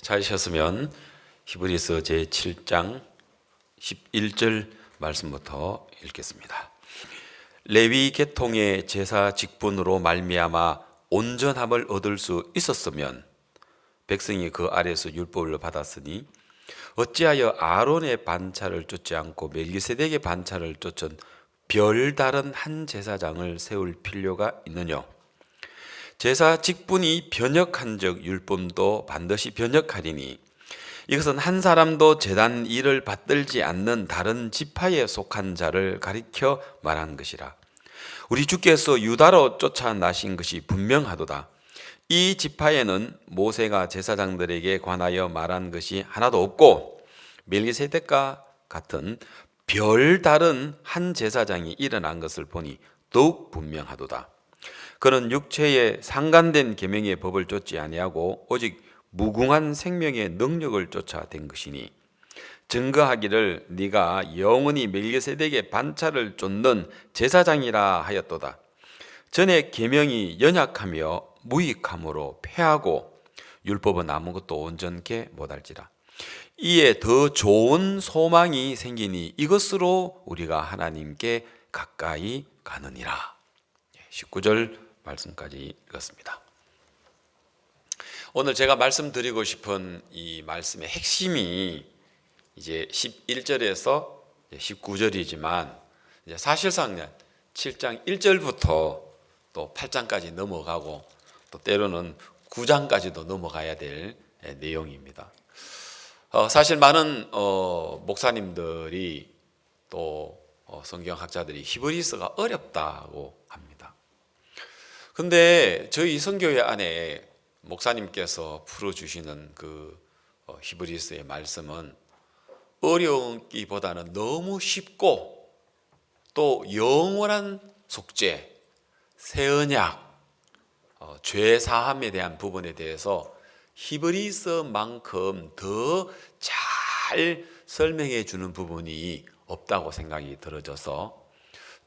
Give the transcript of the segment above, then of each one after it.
찾으셨으면 히브리서 제7장 11절 말씀부터 읽겠습니다. 레위 계통의 제사 직분으로 말미암아 온전함을 얻을 수 있었으면 백성이 그 아래서 율법을 받았으니 어찌하여 아론의 반차를 쫓지 않고 멜기세덱의 반차를 쫓은 별다른 한 제사장을 세울 필요가 있느냐? 제사 직분이 변역한즉 율법도 반드시 변역하리니 이것은 한 사람도 제단 일을 받들지 않는 다른 지파에 속한 자를 가리켜 말한 것이라. 우리 주께서 유다로 쫓아나신 것이 분명하도다. 이 지파에는 모세가 제사장들에게 관하여 말한 것이 하나도 없고 멜기세덱과 같은 별다른 한 제사장이 일어난 것을 보니 더욱 분명하도다. 그는 육체에 상간된 계명의 법을 쫓지 아니하고 오직 무궁한 생명의 능력을 쫓아 된 것이니 증거하기를 네가 영원히 멜기세덱의 반차를 쫓는 제사장이라 하였도다. 전에 계명이 연약하며 무익함으로 패하고 율법은 아무것도 온전케 못할지라. 이에 더 좋은 소망이 생기니 이것으로 우리가 하나님께 가까이 가느니라. 19절 말씀까지 읽었습니다. 오늘 제가 말씀드리고 싶은 이 말씀의 핵심이 이제 11절에서 19절이지만 이제 사실상 7장 1절부터 또 8장까지 넘어가고 또 때로는 9장까지도 넘어가야 될 내용입니다. 사실 많은 목사님들이 또 성경학자들이 히브리서가 어렵다고 합니다. 근데 저희 선교회 안에 목사님께서 풀어주시는 그 히브리서의 말씀은 어려운기보다는 너무 쉽고 또 영원한 속죄, 새 언약, 죄 사함에 대한 부분에 대해서 히브리서만큼 더 잘 설명해 주는 부분이 없다고 생각이 들어져서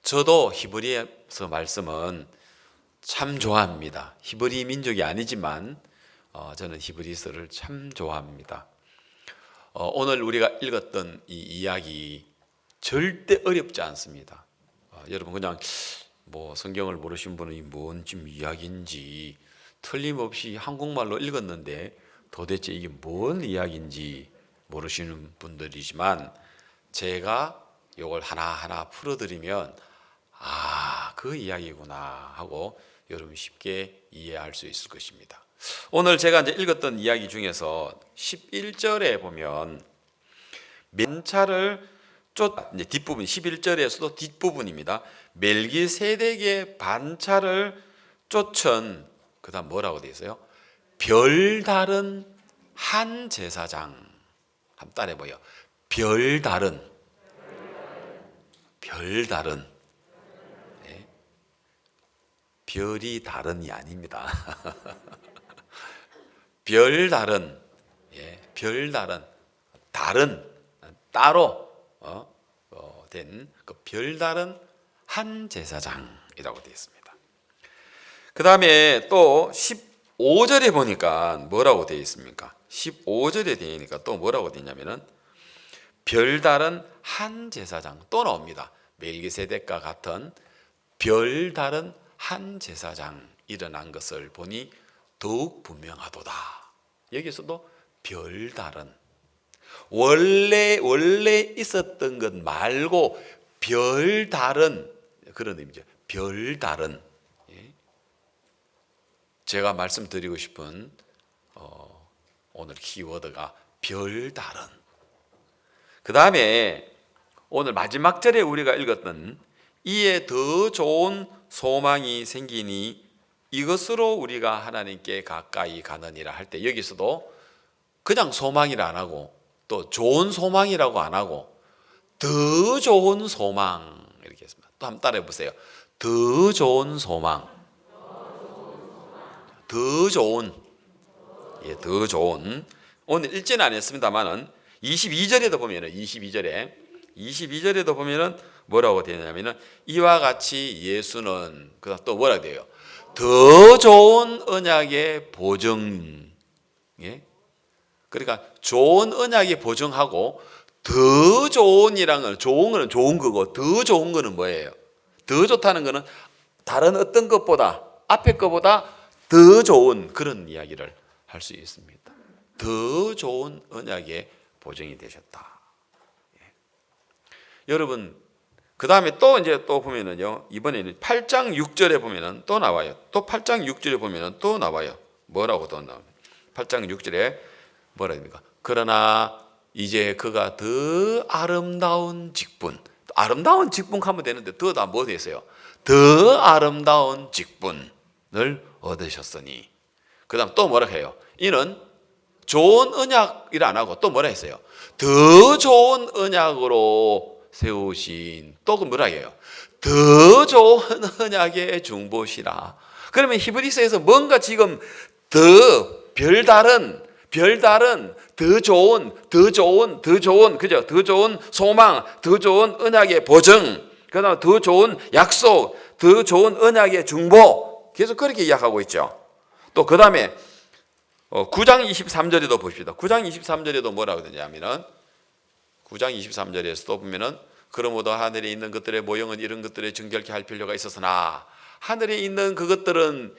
저도 히브리서 말씀은 참 좋아합니다. 히브리 민족이 아니지만 저는 히브리서를 참 좋아합니다. 오늘 우리가 읽었던 이 이야기 절대 어렵지 않습니다. 여러분 그냥 뭐 성경을 모르신 분이 뭔 지금 이야기인지 틀림없이 한국말로 읽었는데 도대체 이게 뭔 이야기인지 모르시는 분들이지만 제가 이걸 하나하나 풀어드리면 그 이야기구나 하고 여러분 쉽게 이해할 수 있을 것입니다. 오늘 제가 이제 읽었던 이야기 중에서 11절에 보면 맨차를 이제 뒷부분 11절에서도 뒷부분입니다. 멜기세덱의 반차를 쫓은 그다음 뭐라고 되어 있어요? 별다른 한 제사장. 한번 따라해 보여. 별다른. 네. 별이 다른이 아닙니다. 별다른. 예, 별다른. 다른. 따로 된 그 별다른 한 제사장이라고 되어 있습니다. 그 다음에 또 15절에 보니까 뭐라고 되어 있습니까? 15절에 되니까 또 뭐라고 되어 있냐면은 별다른 한 제사장 또 나옵니다. 멜기세덱과 같은 별다른 한 제사장 일어난 것을 보니 더욱 분명하도다. 여기서도 별다른 원래 있었던 것 말고 별다른 그런 의미죠. 별다른. 제가 말씀드리고 싶은 오늘 키워드가 별다른. 그 다음에 오늘 마지막 절에 우리가 읽었던 이에 더 좋은 소망이 생기니 이것으로 우리가 하나님께 가까이 가느니라 할 때 여기서도 그냥 소망이라 안 하고 또 좋은 소망이라고 안 하고 더 좋은 소망 이렇게 했습니다. 또 한번 따라해 보세요. 더 좋은 소망. 더 좋은. 예, 더 좋은. 오늘 읽지는 않았습니다만은 22절에도 보면은 22절에도 보면은 뭐라고 되냐면은 이와 같이 예수는 그다음 또 뭐라 돼요? 더 좋은 언약의 보증. 예? 그러니까 좋은 언약이 보증하고 더 좋은이란 건 좋은 거는 좋은 거고 더 좋은 거는 뭐예요? 더 좋다는 거는 다른 어떤 것보다 앞에 것보다 더 좋은 그런 이야기를 할 수 있습니다. 더 좋은 언약의 보증이 되셨다. 예. 여러분 그 다음에 또 이제 또 보면은요 이번에는 8장 6절에 보면은 또 나와요. 또 8장 6절에 보면은 또 나와요. 뭐라고 또 나와요? 8장 6절에 뭐라 합니까? 그러나 이제 그가 더 아름다운 직분, 아름다운 직분 하면 되는데 더다 뭐 되세요? 더 아름다운 직분을 얻으셨으니. 그 다음 또 뭐라 해요? 이는 좋은 언약이라 안 하고 또 뭐라 했어요? 더 좋은 언약으로 세우신 또 뭐라 해요? 더 좋은 언약의 중보시라. 그러면 히브리서에서 뭔가 지금 더 별다른 더 좋은 그죠? 더 좋은 소망, 더 좋은 언약의 보증, 그다음 더 좋은 약속, 더 좋은 언약의 중보 계속 그렇게 이야기하고 있죠. 또 그 다음에 9장 23절에도 봅시다. 9장 23절에도 뭐라고 되냐면은 9장 23절에서도 보면은 그러므로 하늘에 있는 것들의 모형은 이런 것들에 정결케 할 필요가 있었으나 하늘에 있는 그것들은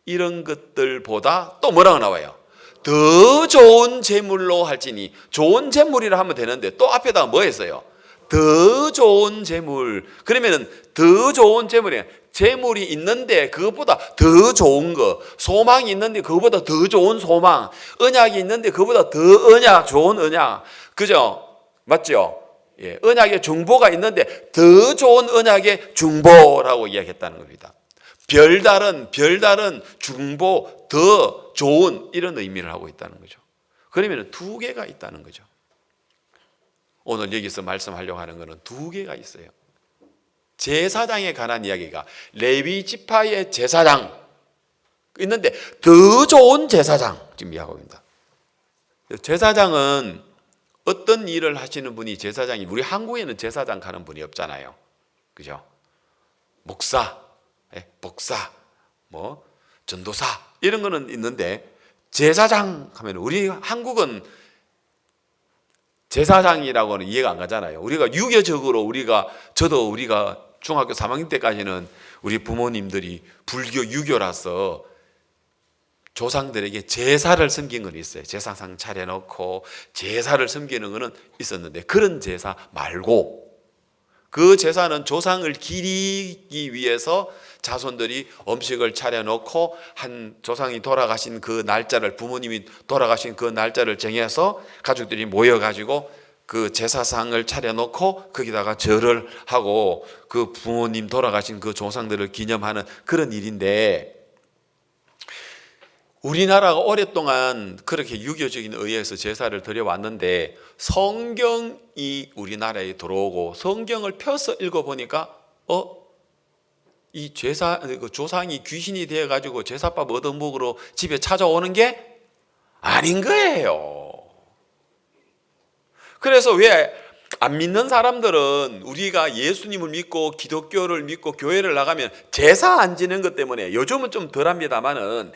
이런 것들보다 또 뭐라고 나와요? 더 좋은 재물로 할지니. 좋은 재물이라 하면 되는데 또 앞에다가 뭐 했어요? 더 좋은 재물. 그러면은 더 좋은 재물이 있는데 그것보다 더 좋은 거, 소망이 있는데 그것보다 더 좋은 소망, 언약이 있는데 그것보다 더 언약, 좋은 언약, 그죠? 맞죠? 예, 언약의 중보가 있는데 더 좋은 언약의 중보라고 이야기했다는 겁니다. 별다른 중보, 더 좋은 이런 의미를 하고 있다는 거죠. 그러면 두 개가 있다는 거죠. 오늘 여기서 말씀하려고 하는 것은 두 개가 있어요. 제사장에 관한 이야기가 레위 지파의 제사장 있는데 더 좋은 제사장 지금 이야기하고 있습니다. 제사장은 어떤 일을 하시는 분이 제사장이, 우리 한국에는 제사장 가는 분이 없잖아요. 그죠? 목사, 목사, 뭐 전도사 이런 거는 있는데 제사장 하면 우리 한국은 제사장이라고는 이해가 안 가잖아요. 우리가 유교적으로 저도 우리가 중학교 3학년 때까지는 우리 부모님들이 불교 유교라서 조상들에게 제사를 섬긴 건 있어요. 제사상 차려놓고 제사를 섬기는 거는 있었는데 그런 제사 말고 그 제사는 조상을 기리기 위해서 자손들이 음식을 차려놓고 한 조상이 돌아가신 그 날짜를, 부모님이 돌아가신 그 날짜를 정해서 가족들이 모여가지고 그 제사상을 차려놓고 거기다가 절을 하고 그 부모님 돌아가신 그 조상들을 기념하는 그런 일인데, 우리나라가 오랫동안 그렇게 유교적인 의회에서 제사를 드려왔는데 성경이 우리나라에 들어오고 성경을 펴서 읽어보니까 이 조상이 귀신이 되어가지고 제사밥 얻어먹으러 집에 찾아오는 게 아닌 거예요. 그래서 왜 안 믿는 사람들은 우리가 예수님을 믿고 기독교를 믿고 교회를 나가면 제사 안 지는 것 때문에, 요즘은 좀 덜합니다만은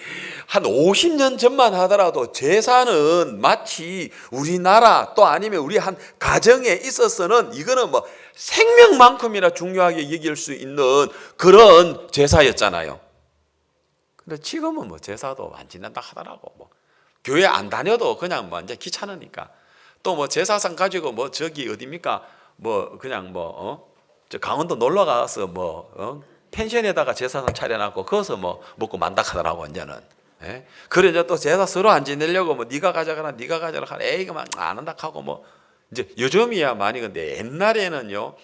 한 50년 전만 하더라도 제사는 마치 우리나라 또 아니면 우리 한 가정에 있어서는 이거는 뭐 생명만큼이나 중요하게 여길 수 있는 그런 제사였잖아요. 근데 지금은 뭐 제사도 안 지낸다 하더라고. 뭐 교회 안 다녀도 그냥 뭐 이제 귀찮으니까. 또 뭐 제사상 가지고 뭐 저기 어디입니까? 뭐 그냥 저 강원도 놀러 가서 펜션에다가 제사상 차려놨고 거기서 뭐 먹고 만다 하더라고 이제는. 예? 그래 이제 또 제사 서로 안 지내려고 뭐 네가 가져가라 하라 에이 그만 안 한다 하고 뭐 이제 요즘이야 많이. 근데 옛날에는요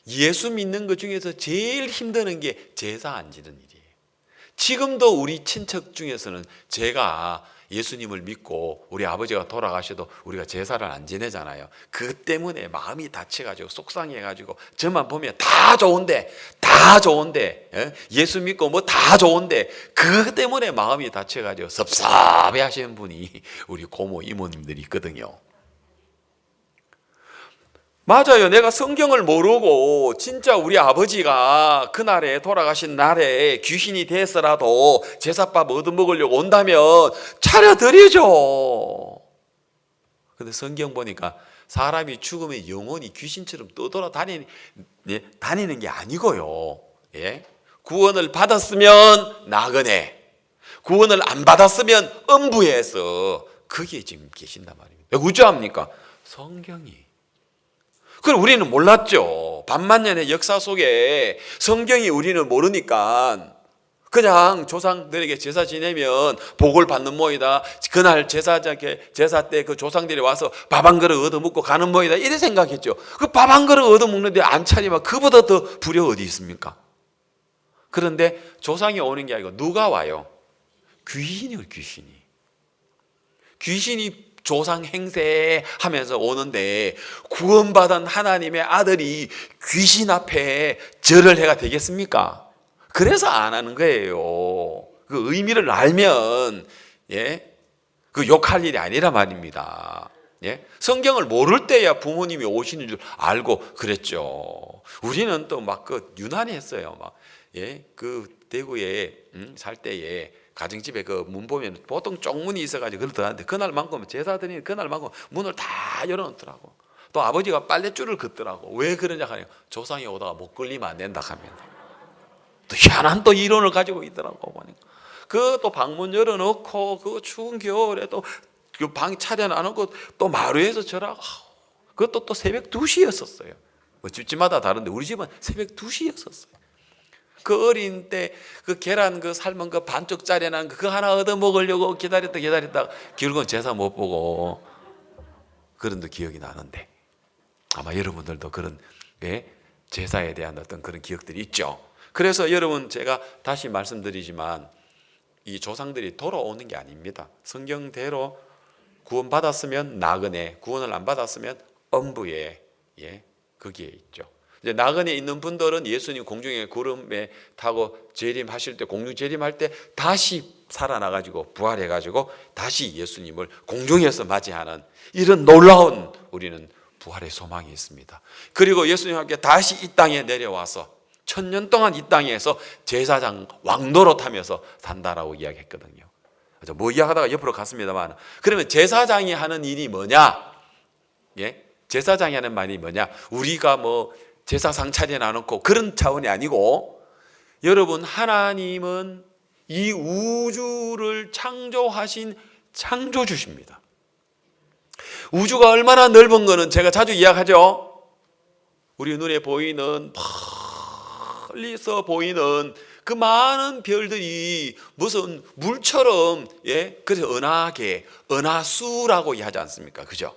예수 믿는 것 중에서 제일 힘드는 게 제사 안 지는 일이에요. 지금도 우리 친척 중에서는 제가 예수님을 믿고 우리 아버지가 돌아가셔도 우리가 제사를 안 지내잖아요. 그 때문에 마음이 다쳐가지고 속상해가지고 저만 보면 다 좋은데 예수 믿고 뭐 다 좋은데 그 때문에 마음이 다쳐가지고 섭섭해 하시는 분이 우리 고모 이모님들이 있거든요. 맞아요. 내가 성경을 모르고 진짜 우리 아버지가 그날에 돌아가신 날에 귀신이 돼서라도 제사밥 얻어먹으려고 온다면 차려드리죠. 근데 성경 보니까 사람이 죽으면 영혼이 귀신처럼 떠돌아 다니는 게 아니고요. 예? 구원을 받았으면 나그네, 구원을 안 받았으면 음부에서 거기에 지금 계신단 말입니다. 어쩌합니까? 성경이. 그걸 우리는 몰랐죠. 반만년의 역사 속에 성경이 우리는 모르니까 그냥 조상들에게 제사 지내면 복을 받는 모이다. 그날 제사 때 그 조상들이 와서 밥 한 그릇 얻어먹고 가는 모이다. 이래 생각했죠. 그 밥 한 그릇 얻어먹는데 안 차리면 그보다 더 불효 어디 있습니까? 그런데 조상이 오는 게 아니고 누가 와요? 귀신이요, 귀신이. 귀신이 조상 행세하면서 오는데 구원받은 하나님의 아들이 귀신 앞에 절을 해가 되겠습니까? 그래서 안 하는 거예요. 그 의미를 알면, 예, 그 욕할 일이 아니라 말입니다. 예, 성경을 모를 때야 부모님이 오시는 줄 알고 그랬죠. 우리는 또 막 그 유난했어요. 막, 예, 그 대구에 살 때에 가정집에 그 문 보면 보통 쪽문이 있어가지고 그러더라는데 그날만큼 제사드리는 그날만큼 문을 다 열어놓더라고. 또 아버지가 빨랫줄을 긋더라고. 왜 그러냐 하니까 조상이 오다가 못 걸리면 안 된다 하면. 또 희한한 또 이론을 가지고 있더라고 보니까. 그 또 방문 열어놓고 그 추운 겨울에 또 그 방 차려놔놓고 또 마루에서 절하고. 그것도 또 새벽 2시였었어요. 뭐 집집마다 다른데 우리 집은 새벽 2시였었어요. 그 어린 때 그 계란 그 삶은 그 반쪽짜리 난 그거 하나 얻어 먹으려고 기다렸다 결국은 제사 못 보고 그런 기억이 나는데 아마 여러분들도 그런, 예, 제사에 대한 어떤 그런 기억들이 있죠. 그래서 여러분 제가 다시 말씀드리지만 이 조상들이 돌아오는 게 아닙니다. 성경대로 구원받았으면 나그네, 구원을 안 받았으면 엄부에, 예, 거기에 있죠. 이제 나그네 있는 분들은 예수님 공중에 구름에 타고 재림하실 때, 공중 재림할 때 다시 살아나가지고 부활해가지고 다시 예수님을 공중에서 맞이하는 이런 놀라운 우리는 부활의 소망이 있습니다. 그리고 예수님과 함께 다시 이 땅에 내려와서 1000년 동안 이 땅에서 제사장 왕노로 타면서 산다라고 이야기했거든요. 뭐 이야기하다가 옆으로 갔습니다만, 그러면 제사장이 하는 일이 뭐냐? 예? 제사장이 하는 말이 뭐냐? 우리가 뭐 제사상 차려놔놓고 그런 차원이 아니고, 여러분 하나님은 이 우주를 창조하신 창조주십니다. 우주가 얼마나 넓은 거는 제가 자주 이야기하죠. 우리 눈에 보이는 멀리서 보이는 그 많은 별들이 무슨 물처럼, 예, 그래서 은하계, 은하수라고 이야기하지 않습니까? 그죠?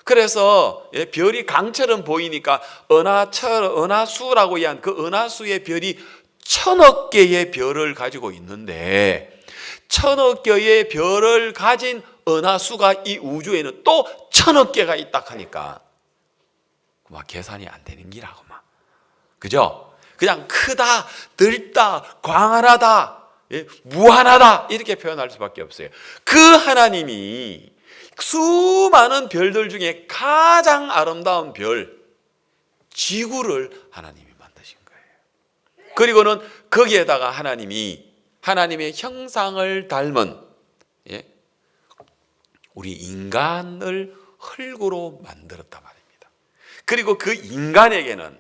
그래서, 예, 별이 강처럼 보이니까 은하수라고 이야기한 그 은하수의 별이 1000억 개의 별을 가지고 있는데 1000억 개의 별을 가진 은하수가 이 우주에는 또 1000억 개가 있다 하니까 막 계산이 안 되는 기라고 막, 그죠? 그냥 크다, 넓다, 광활하다, 예, 무한하다 이렇게 표현할 수밖에 없어요. 그 하나님이 수많은 별들 중에 가장 아름다운 별, 지구를 하나님이 만드신 거예요. 그리고는 거기에다가 하나님의 형상을 닮은, 예, 우리 인간을 흙으로 만들었단 말입니다. 그리고 그 인간에게는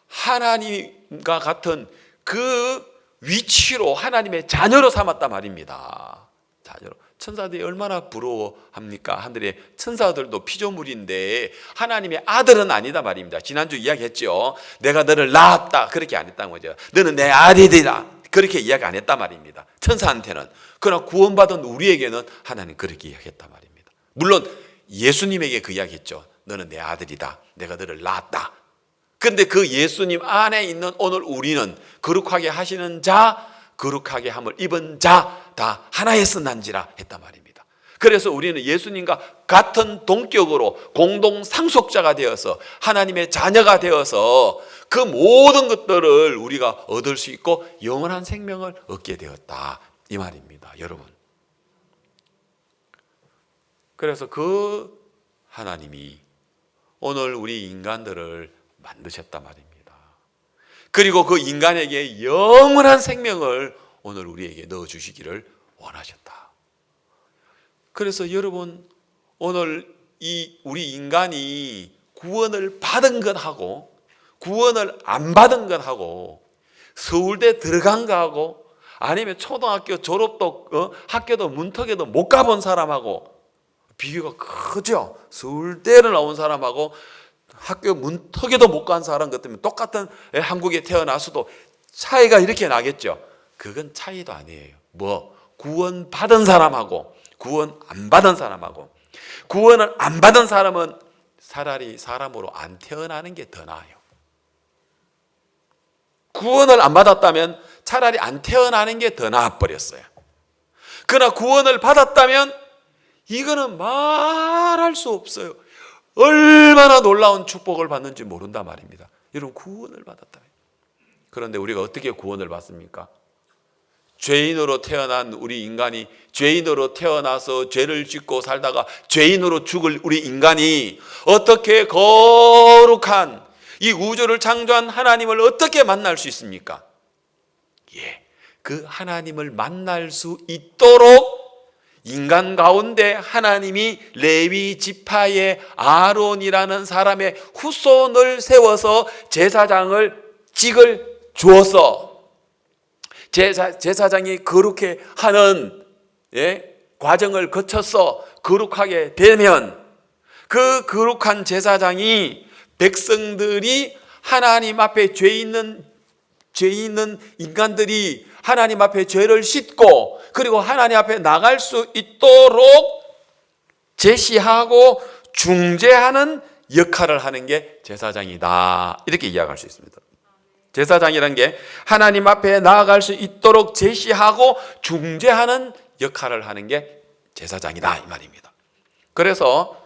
하나님과 같은 그 위치로 하나님의 자녀로 삼았단 말입니다. 자녀로. 천사들이 얼마나 부러워합니까? 하늘의 천사들도 피조물인데 하나님의 아들은 아니다 말입니다. 지난주 이야기했죠. 내가 너를 낳았다 그렇게 안 했다는 거죠. 너는 내 아들이다 그렇게 이야기 안 했단 말입니다. 천사한테는. 그러나 구원받은 우리에게는 하나님 그렇게 이야기했단 말입니다. 물론 예수님에게 그 이야기했죠. 너는 내 아들이다. 내가 너를 낳았다. 근데 그 예수님 안에 있는 오늘 우리는 거룩하게 하시는 자, 거룩하게 함을 입은 자 다 하나에서 난지라 했단 말입니다. 그래서 우리는 예수님과 같은 동격으로 공동 상속자가 되어서 하나님의 자녀가 되어서 그 모든 것들을 우리가 얻을 수 있고 영원한 생명을 얻게 되었다 이 말입니다. 여러분, 그래서 그 하나님이 오늘 우리 인간들을 만드셨단 말입니다. 그리고 그 인간에게 영원한 생명을 오늘 우리에게 넣어주시기를 원하셨다. 그래서 여러분, 오늘 우리 인간이 구원을 받은 것하고 구원을 안 받은 것하고 서울대 들어간 거하고 아니면 초등학교 졸업도 학교도 문턱에도 못 가본 사람하고 비교가 크죠. 서울대를 나온 사람하고 학교 문턱에도 못 간 사람 같으면 똑같은 한국에 태어나서도 차이가 이렇게 나겠죠. 그건 차이도 아니에요. 구원 받은 사람하고 구원 안 받은 사람하고, 구원을 안 받은 사람은 차라리 사람으로 안 태어나는 게 더 나아요. 구원을 안 받았다면 차라리 안 태어나는 게 더 나아버렸어요. 그러나 구원을 받았다면 이거는 말할 수 없어요. 얼마나 놀라운 축복을 받는지 모른단 말입니다. 여러분, 구원을 받았다면. 그런데 우리가 어떻게 구원을 받습니까? 죄인으로 태어난 우리 인간이, 죄인으로 태어나서 죄를 짓고 살다가 죄인으로 죽을 우리 인간이 어떻게 거룩한 이 우주를 창조한 하나님을 어떻게 만날 수 있습니까? 그 하나님을 만날 수 있도록 인간 가운데 하나님이 레위 지파의 아론이라는 사람의 후손을 세워서 제사장을 직을 주어서 제사장이 거룩해 하는 과정을 거쳐서 거룩하게 되면 그 거룩한 제사장이 백성들이 하나님 앞에 죄 있는 인간들이 하나님 앞에 죄를 씻고 그리고 하나님 앞에 나갈 수 있도록 제시하고 중재하는 역할을 하는 게 제사장이다. 이렇게 이야기할 수 있습니다. 제사장이라는 게 하나님 앞에 나아갈 수 있도록 제시하고 중재하는 역할을 하는 게 제사장이다, 이 말입니다. 그래서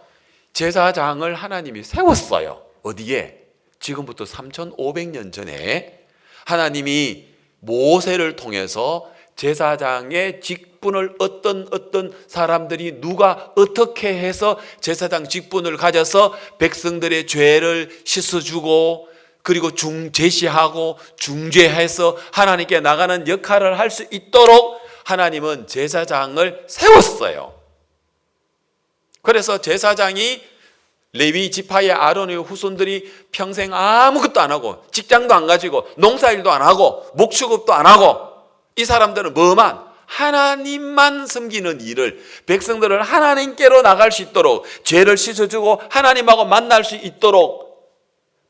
제사장을 하나님이 세웠어요. 어디에? 지금부터 3,500년 전에 하나님이 모세를 통해서 제사장의 직분을 어떤 사람들이 누가 어떻게 해서 제사장 직분을 가져서 백성들의 죄를 씻어주고 그리고 제시하고 중재해서 하나님께 나가는 역할을 할 수 있도록 하나님은 제사장을 세웠어요. 그래서 제사장이 레위 지파의 아론의 후손들이 평생 아무것도 안 하고 직장도 안 가지고 농사일도 안 하고 목축업도 안 하고 이 사람들은 하나님만 섬기는 일을, 백성들을 하나님께로 나갈 수 있도록 죄를 씻어주고 하나님하고 만날 수 있도록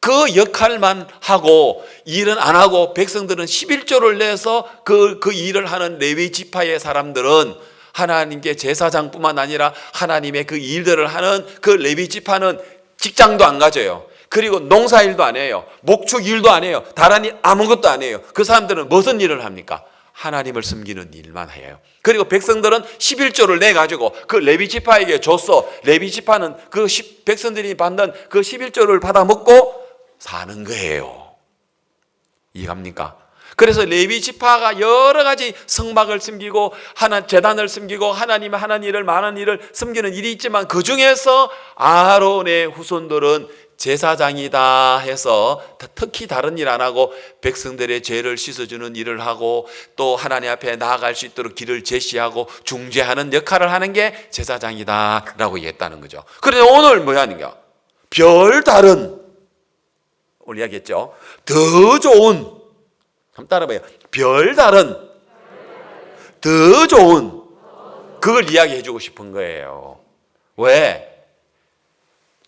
그 역할만 하고 일은 안 하고 백성들은 11조를 내서 그 일을 하는 레위 지파의 사람들은 하나님께 제사장뿐만 아니라 하나님의 그 일들을 하는 그 레위 지파는 직장도 안 가져요. 그리고 농사일도 안 해요. 목축 일도 안 해요. 다른 일 아무것도 안 해요. 그 사람들은 무슨 일을 합니까? 하나님을 섬기는 일만 해요. 그리고 백성들은 11조를 내가지고 그 레위 지파에게 줬어. 레위 지파는 그 백성들이 받는 그 11조를 받아 먹고 사는 거예요. 이해갑니까? 그래서 레위 지파가 여러 가지 성막을 섬기고 제단을 섬기고 하나님의 하는 일을 많은 일을 섬기는 일이 있지만 그 중에서 아론의 후손들은 제사장이다 해서 특히 다른 일 안 하고 백성들의 죄를 씻어주는 일을 하고 또 하나님 앞에 나아갈 수 있도록 길을 제시하고 중재하는 역할을 하는 게 제사장이다 라고 얘기했다는 거죠. 그런데 오늘 뭐냐니까 별다른, 오늘 이야기했죠, 더 좋은, 한번 따라봐요. 별다른 더 좋은, 그걸 이야기해 주고 싶은 거예요. 왜?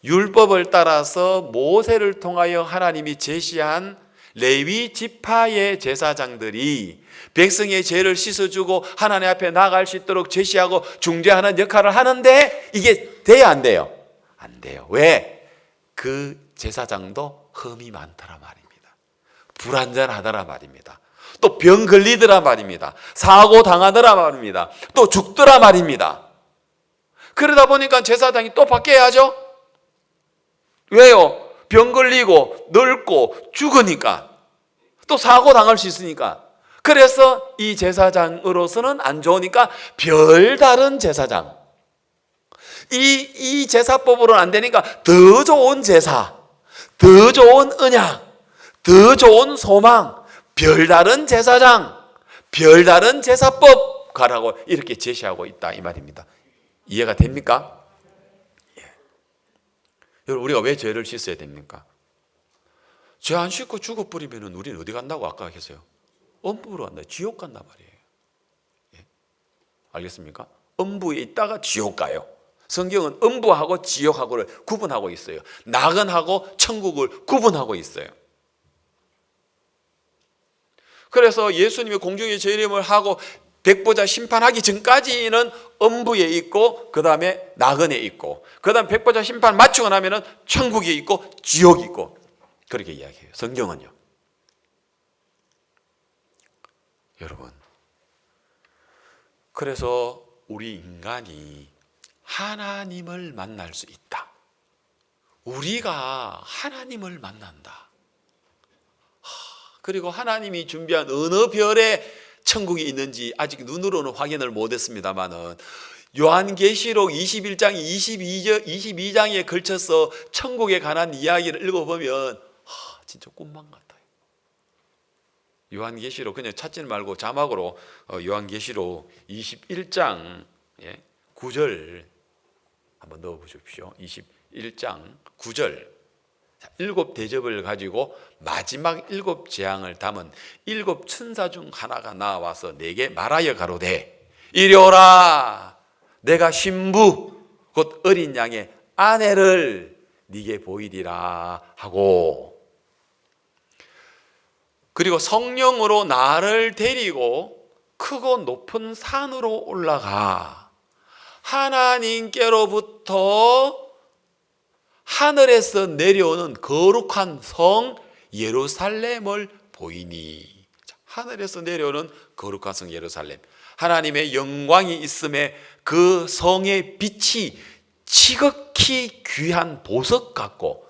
율법을 따라서 모세를 통하여 하나님이 제시한 레위 지파의 제사장들이 백성의 죄를 씻어주고 하나님 앞에 나아갈 수 있도록 제시하고 중재하는 역할을 하는데 이게 돼야 안 돼요? 안 돼요. 왜? 그 제사장도 흠이 많더라 말입니다. 불완전하더라 말입니다. 또 병 걸리더라 말입니다. 사고 당하더라 말입니다. 또 죽더라 말입니다. 그러다 보니까 제사장이 또 바뀌어야죠. 왜요? 병 걸리고 늙고 죽으니까, 또 사고 당할 수 있으니까. 그래서 이 제사장으로서는 안 좋으니까 별다른 제사장, 이 제사법으로는 안 되니까 더 좋은 제사, 더 좋은 언약, 더 좋은 소망, 별다른 제사장, 별다른 제사법 가라고 이렇게 제시하고 있다 이 말입니다. 이해가 됩니까? 여러분, 우리가 왜 죄를 씻어야 됩니까? 죄 안 씻고 죽어버리면 우리는 어디 간다고 아까 했어요? 음부로 간다. 지옥 간단 말이에요. 예? 알겠습니까? 음부에 있다가 지옥 가요. 성경은 음부하고 지옥하고를 구분하고 있어요. 낙은하고 천국을 구분하고 있어요. 그래서 예수님이 공중의 재림을 하고 백보자 심판하기 전까지는 음부에 있고, 그 다음에 낙은에 있고, 그 다음 백보자 심판 마치고 나면은 천국에 있고 지옥이 있고, 그렇게 이야기해요, 성경은요. 여러분, 그래서 우리 인간이 하나님을 만날 수 있다. 우리가 하나님을 만난다. 그리고 하나님이 준비한 어느 별에 천국이 있는지 아직 눈으로는 확인을 못했습니다만은 요한계시록 21장, 22장에 걸쳐서 천국에 관한 이야기를 읽어보면 진짜 꿈만 같아요. 요한계시록 그냥 찾지 말고 자막으로 요한계시록 21장 9절 한번 넣어보십시오. 21장 9절. 일곱 대접을 가지고 마지막 일곱 재앙을 담은 일곱 천사 중 하나가 나와서 내게 말하여 가로되, 이리 오라. 내가 신부 곧 어린 양의 아내를 네게 보이리라 하고, 그리고 성령으로 나를 데리고 크고 높은 산으로 올라가 하나님께로부터 하늘에서 내려오는 거룩한 성 예루살렘을 보이니. 하늘에서 내려오는 거룩한 성 예루살렘, 하나님의 영광이 있음에 그 성의 빛이 지극히 귀한 보석 같고,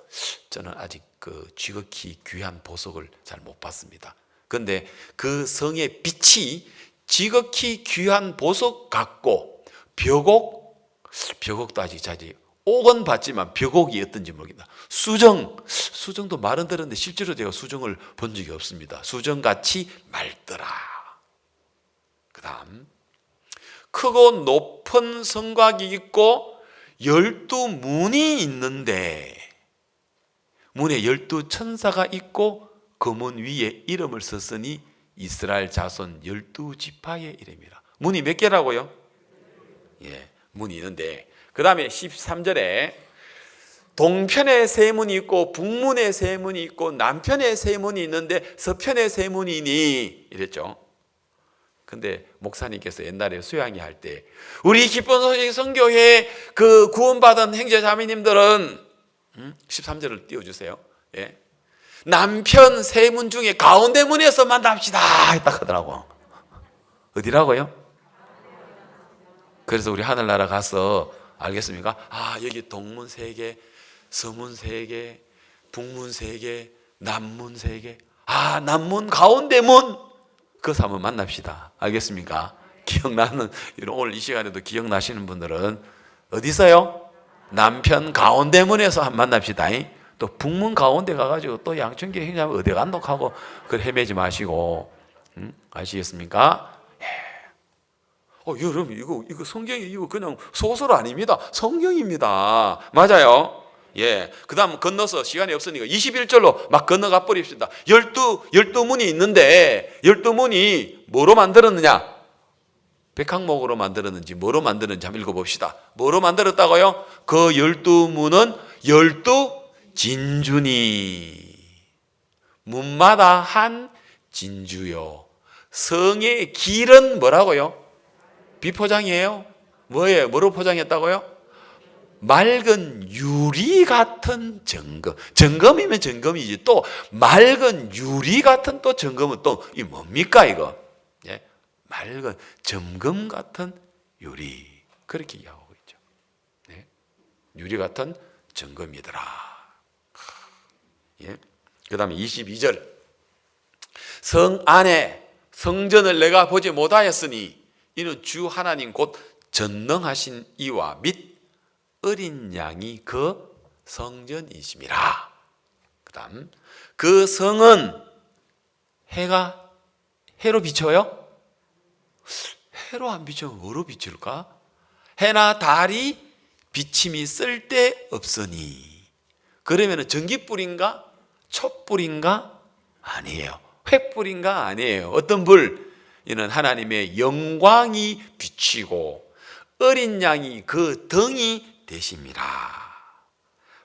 저는 아직 그 지극히 귀한 보석을 잘 못 봤습니다. 그런데 그 성의 빛이 지극히 귀한 보석 같고, 벽옥도 아직 자세히 옥은 봤지만 벽옥이 어떤지 모르겠다. 수정도 말은 들었는데 실제로 제가 수정을 본 적이 없습니다. 수정같이 맑더라. 그 다음, 크고 높은 성곽이 있고 12문이 있는데, 문에 12천사가 있고 그 문 위에 이름을 썼으니 이스라엘 자손 12지파의 이름이라. 문이 몇 개라고요? 문이 있는데, 그 다음에 13절에 동편에 세 문이 있고 북문에 세 문이 있고 남편에 세 문이 있는데 서편에 세 문이니 이랬죠. 근데 목사님께서 옛날에 수양회 할 때 우리 기쁜 소식 선교회 그 구원받은 형제자매님들은 13절을 띄워주세요. 남편 세 문 중에 가운데 문에서 만납시다 했다 하더라고. 어디라고요? 그래서 우리 하늘나라 가서 알겠습니까? 여기 동문 3개, 서문 3개, 북문 3개, 남문 3개. 남문 가운데 문. 그것을 한번 만납시다. 알겠습니까? 기억나는, 오늘 이 시간에도 기억나시는 분들은 어디 있어요? 남편 가운데 문에서 한번 만납시다. 또 북문 가운데 가가지고 또 양천교 행자면 어디 간다고 하고 그걸 헤매지 마시고, 아시겠습니까? 여러분, 이거 성경이 이거 그냥 소설 아닙니다. 성경입니다. 맞아요. 그 다음 건너서 시간이 없으니까 21절로 막 건너가 버립시다. 12문이 있는데 12문이 뭐로 만들었느냐? 백항목으로 만들었는지 뭐로 만들었는지 한번 읽어봅시다. 뭐로 만들었다고요? 그 12문은 12진주니 문마다 한 진주요. 성의 길은 뭐라고요? 비포장이에요? 뭐예요? 뭐로 포장했다고요? 맑은 유리 같은 정금. 정금이면 정금이지 또 맑은 유리 같은 또 정금은 또 이 뭡니까 이거? 맑은 점금 같은 유리. 그렇게 이야기하고 있죠. 유리 같은 정금이더라. 그 다음에 22절. 성 안에 성전을 내가 보지 못하였으니 이는 주 하나님 곧 전능하신 이와 및 어린 양이 그 성전이심이라. 그 다음, 그 성은 해로 비춰요? 해로 안 비추면 뭐로 비출까? 해나 달이 비침이 쓸데없으니. 그러면 전깃불인가? 촛불인가? 아니에요. 횃불인가? 아니에요. 어떤 불? 이는 하나님의 영광이 비치고 어린 양이 그 등이 되심이라.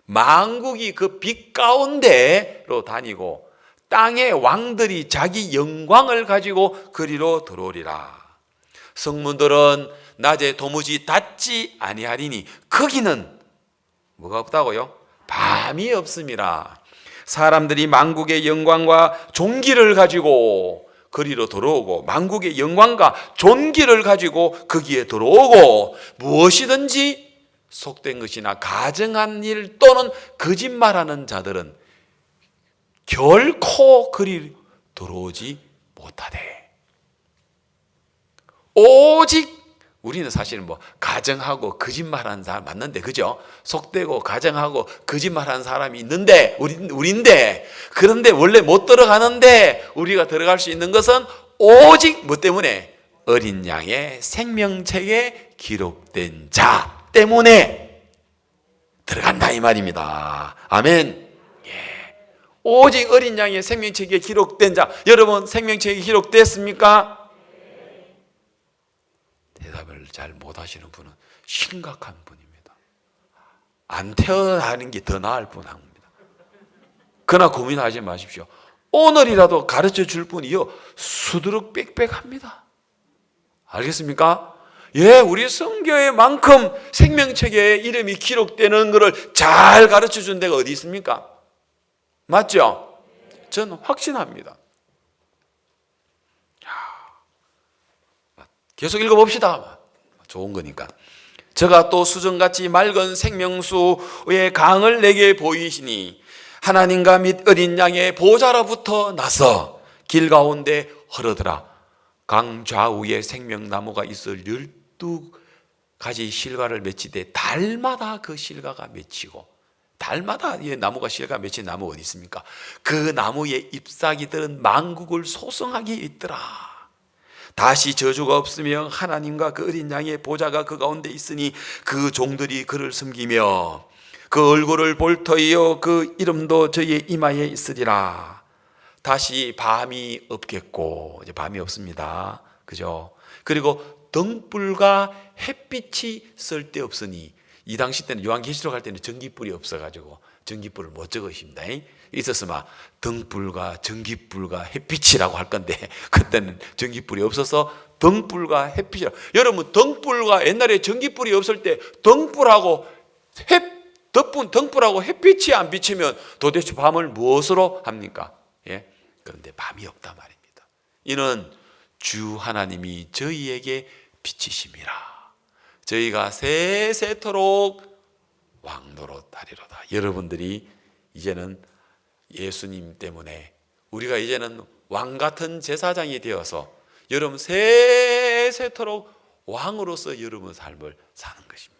만국이 그 빛 가운데로 다니고 땅의 왕들이 자기 영광을 가지고 그리로 들어오리라. 성문들은 낮에 도무지 닫지 아니하리니 거기는 뭐가 없다고요? 밤이 없음이라. 사람들이 만국의 영광과 존귀를 가지고 그리로 들어오고 만국의 영광과 존귀를 가지고 거기에 들어오고 무엇이든지 속된 것이나 가정한 일 또는 거짓말하는 자들은 결코 그리 들어오지 못하되 오직 우리는 사실은 뭐 가정하고 거짓말하는 사람 맞는데 그죠? 속되고 가정하고 거짓말하는 사람이 있는데 우리인데 그런데 원래 못 들어가는데 우리가 들어갈 수 있는 것은 오직 뭐 때문에? 어린 양의 생명책에 기록된 자 때문에 들어간다 이 말입니다. 아멘. 오직 어린 양의 생명책에 기록된 자. 여러분 생명책에 기록됐습니까? 대답을 잘 못하시는 분은 심각한 분입니다. 안 태어나는 게 더 나을 뿐입니다. 그러나 고민하지 마십시오. 오늘이라도 가르쳐 줄 분이요 수두룩 빽빽합니다. 알겠습니까? 예, 우리 성교회만큼 생명책에 이름이 기록되는 것을 잘 가르쳐 준 데가 어디 있습니까? 맞죠? 저는 확신합니다. 계속 읽어봅시다. 좋은 거니까. 저가 또 수정같이 맑은 생명수의 강을 내게 보이시니 하나님과 및 어린 양의 보좌로부터 나서 길 가운데 흐르더라. 강 좌우에 생명나무가 있어 12가지 실과를 맺히되 달마다 그 실과가 맺히고 달마다 이 나무가 실과 맺힌 나무 어디 있습니까? 그 나무의 잎사귀들은 만국을 소성하게 있더라. 다시 저주가 없으며 하나님과 그 어린 양의 보좌가 그 가운데 있으니 그 종들이 그를 섬기며 그 얼굴을 볼 터이요 그 이름도 저의 이마에 있으리라. 다시 밤이 없겠고 이제 밤이 없습니다. 그죠? 그리고 등불과 햇빛이 쓸데없으니 이 당시 때는 요한계시록 할 때는 전기불이 없어가지고 전기불을 못 적으십니다. 있었으면 등불과 전기불과 햇빛이라고 할 건데 그때는 전기불이 없어서 등불과 햇빛이라고. 여러분 등불과 옛날에 전기불이 없을 때 등불하고 등불하고 햇빛이 안 비치면 도대체 밤을 무엇으로 합니까? 예? 그런데 밤이 없단 말입니다. 이는 주 하나님이 저희에게 빛이심이라. 저희가 세세토록 왕노릇하리로다. 여러분들이 이제는 예수님 때문에 우리가 이제는 왕같은 제사장이 되어서 여러분 세세토록 왕으로서 여러분 삶을 사는 것입니다.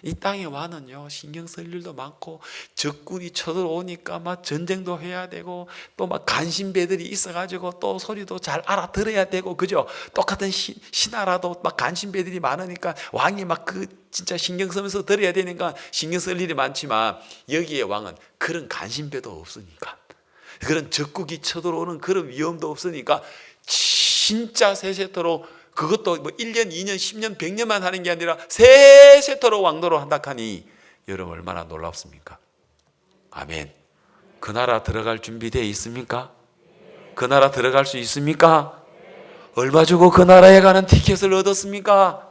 이 땅의 왕은요 신경 쓸 일도 많고 적군이 쳐들어오니까 막 전쟁도 해야 되고 또 막 간신배들이 있어가지고 또 소리도 잘 알아들어야 되고 그죠? 똑같은 신하라도 막 간신배들이 많으니까 왕이 막 그 진짜 신경 쓰면서 들어야 되니까 신경 쓸 일이 많지만 여기에 왕은 그런 간신배도 없으니까 그런 적국이 쳐들어오는 그런 위험도 없으니까 진짜 세세토록 그것도 뭐 1년, 2년, 10년, 100년만 하는 게 아니라 세세토록 왕노로 한다 하니 여러분 얼마나 놀랍습니까? 아멘. 그 나라 들어갈 준비되어 있습니까? 그 나라 들어갈 수 있습니까? 얼마 주고 그 나라에 가는 티켓을 얻었습니까?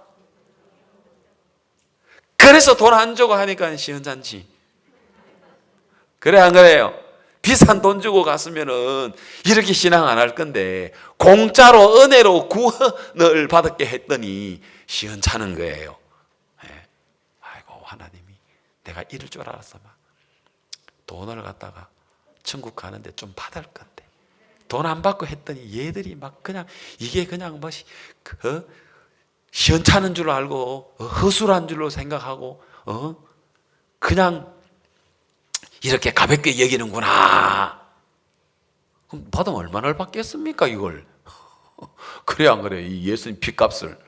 그래서 돈 안 주고 하니까 시원찮지. 그래 안 그래요? 비싼 돈 주고 갔으면은 이렇게 신앙 안 할 건데 공짜로 은혜로 구원을 받게 했더니 시원찮은 거예요. 네. 아이고 하나님이 내가 이럴 줄 알았어. 막 돈을 갖다가 천국 가는데 좀 받을 건데 돈 안 받고 했더니 얘들이 막 그냥 이게 그냥 뭐 시원찮은 줄 알고 허술한 줄로 생각하고 그냥 이렇게 가볍게 여기는구나. 그럼 받으면 얼마나 받겠습니까 이걸? 그래 안 그래? 이 예수님 핏값을.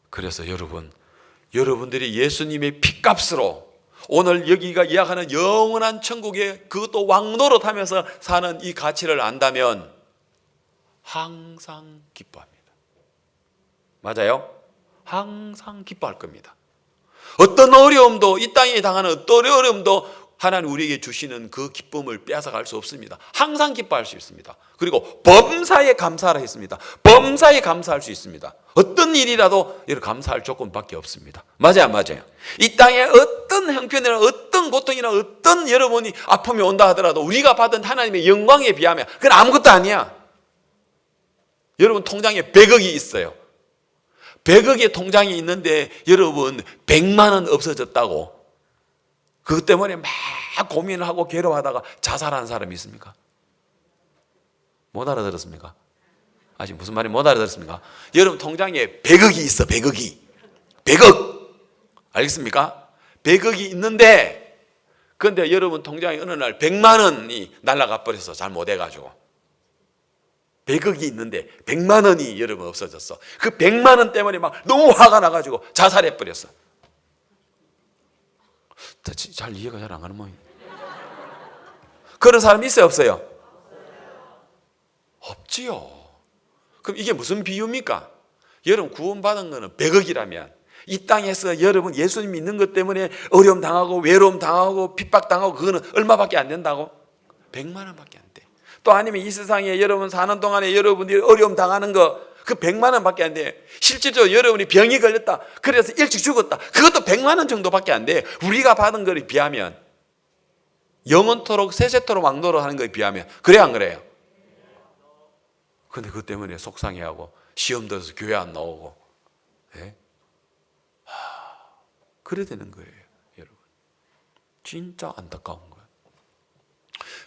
그래서 여러분들이 예수님의 핏값으로 오늘 여기가 이야기하는 영원한 천국에 그것도 왕노릇하면서 사는 이 가치를 안다면 항상 기뻐합니다. 맞아요? 항상 기뻐할 겁니다. 어떤 어려움도, 이 땅에 당하는 어떤 어려움도 하나님 우리에게 주시는 그 기쁨을 빼앗아갈 수 없습니다. 항상 기뻐할 수 있습니다. 그리고 범사에 감사하라 했습니다. 범사에 감사할 수 있습니다. 어떤 일이라도 여러분 감사할 조건밖에 없습니다. 맞아요, 안 맞아요? 이 땅에 어떤 형편이나 어떤 고통이나 어떤 여러분이 아픔이 온다 하더라도 우리가 받은 하나님의 영광에 비하면 그건 아무것도 아니야. 여러분 통장에 100억이 있어요. 100억의 통장이 있는데 여러분 100만 원 없어졌다고 그것 때문에 막 고민을 하고 괴로워하다가 자살하는 사람이 있습니까? 못 알아들었습니까? 아직 무슨 말인지 못 알아들었습니까? 여러분 통장에 100억이 있어. 100억이 100억 알겠습니까? 100억이 있는데 그런데 여러분 통장에 어느 날 100만 원이 날아가 버려서 잘 못해가지고 100억이 있는데 100만 원이 여러분 없어졌어. 그 100만 원 때문에 막 너무 화가 나가지고 자살해 버렸어. 잘 이해가 잘 안 가는 모양이에요. 그런 사람 있어요, 없어요? 없지요. 그럼 이게 무슨 비유입니까? 여러분 구원받은 거는 100억이라면 이 땅에서 여러분 예수님 믿는 것 때문에 어려움 당하고 외로움 당하고 핍박 당하고 그거는 얼마밖에 안 된다고? 100만 원밖에 안 돼. 또 아니면 이 세상에 여러분 사는 동안에 여러분들이 어려움 당하는 거 그 100만 원밖에 안 돼. 실제로 여러분이 병이 걸렸다. 그래서 일찍 죽었다. 그것도 100만 원 정도밖에 안 돼. 우리가 받은 거에 비하면 영원토록 세세토록 왕노릇 하는 거에 비하면 그래 안 그래요? 근데 그것 때문에 속상해하고 시험 들어서 교회 안 나오고 예? 그래 되는 거예요, 여러분. 진짜 안타까운 거예요.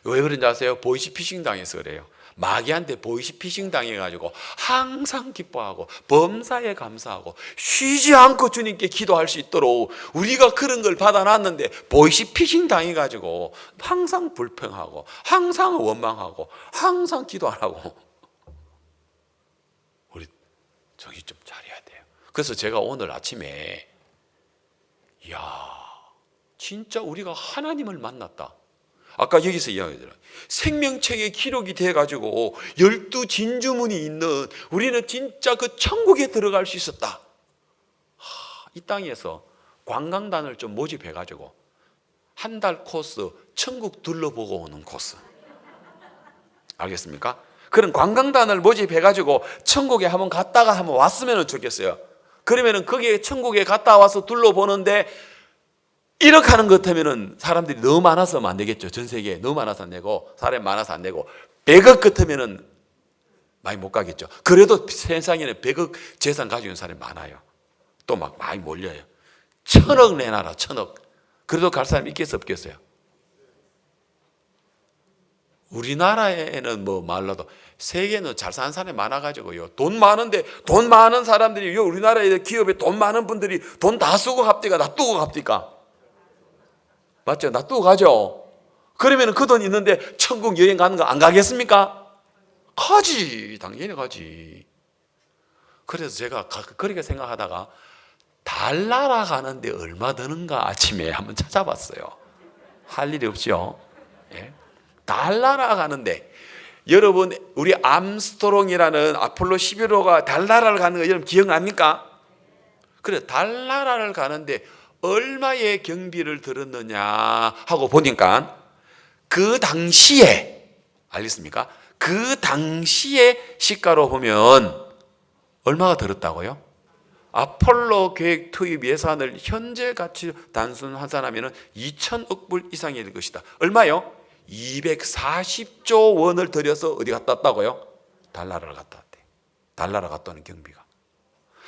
왜 그런지 아세요? 보이스피싱 당해서 그래요. 마귀한테 보이스피싱 당해가지고 항상 기뻐하고 범사에 감사하고 쉬지 않고 주님께 기도할 수 있도록 우리가 그런 걸 받아놨는데 보이스피싱 당해가지고 항상 불평하고 항상 원망하고 항상 기도 안 하고 우리 정신 좀 차려야 돼요. 그래서 제가 오늘 아침에 이야 진짜 우리가 하나님을 만났다. 아까 여기서 이야기했잖아요. 생명책에 기록이 돼가지고 12진주문이 있는 우리는 진짜 그 천국에 들어갈 수 있었다. 이 땅에서 관광단을 좀 모집해가지고 한 달 코스 천국 둘러보고 오는 코스 알겠습니까? 그런 관광단을 모집해가지고 천국에 한번 갔다가 한번 왔으면 좋겠어요. 그러면은 거기에 천국에 갔다 와서 둘러보는데 이렇게 하는 것 같으면 사람들이 너무 많아서 하면 안 되겠죠. 전 세계에 너무 많아서 안 되고 사람이 많아서 안 되고 100억 같으면 많이 못 가겠죠. 그래도 세상에는 100억 재산 가지고 있는 사람이 많아요. 또 막 많이 몰려요. 1000억 내놔라 1000억. 그래도 갈 사람이 있겠어 없겠어요? 우리나라에는 뭐 말라도 세계는 잘 사는 사람이 많아가지고요. 돈 많은데 돈 많은 사람들이 우리나라에 기업에 돈 많은 분들이 돈 다 쓰고 갑디까 놔두고 갑디까? 맞죠? 놔두고 가죠. 그러면 그 돈 있는데 천국 여행 가는 거 안 가겠습니까? 가지. 당연히 가지. 그래서 제가 그렇게 생각하다가 달나라 가는데 얼마 드는가 아침에 한번 찾아봤어요. 할 일이 없죠. 예? 달나라 가는데 여러분 우리 암스트롱이라는 아폴로 11호가 달나라를 가는 거 여러분 기억납니까? 그래 달나라를 가는데 얼마의 경비를 들었느냐 하고 보니까 그 당시에 알겠습니까? 그 당시에 시가로 보면 얼마가 들었다고요? 아폴로 계획 투입 예산을 현재 가치 단순 환산하면 2천억 불 이상이 될 것이다. 얼마요? 240조 원을 들여서 어디 갔다 왔다고요? 달나라를 갔다 왔대. 달나라 갔다 오는 경비가.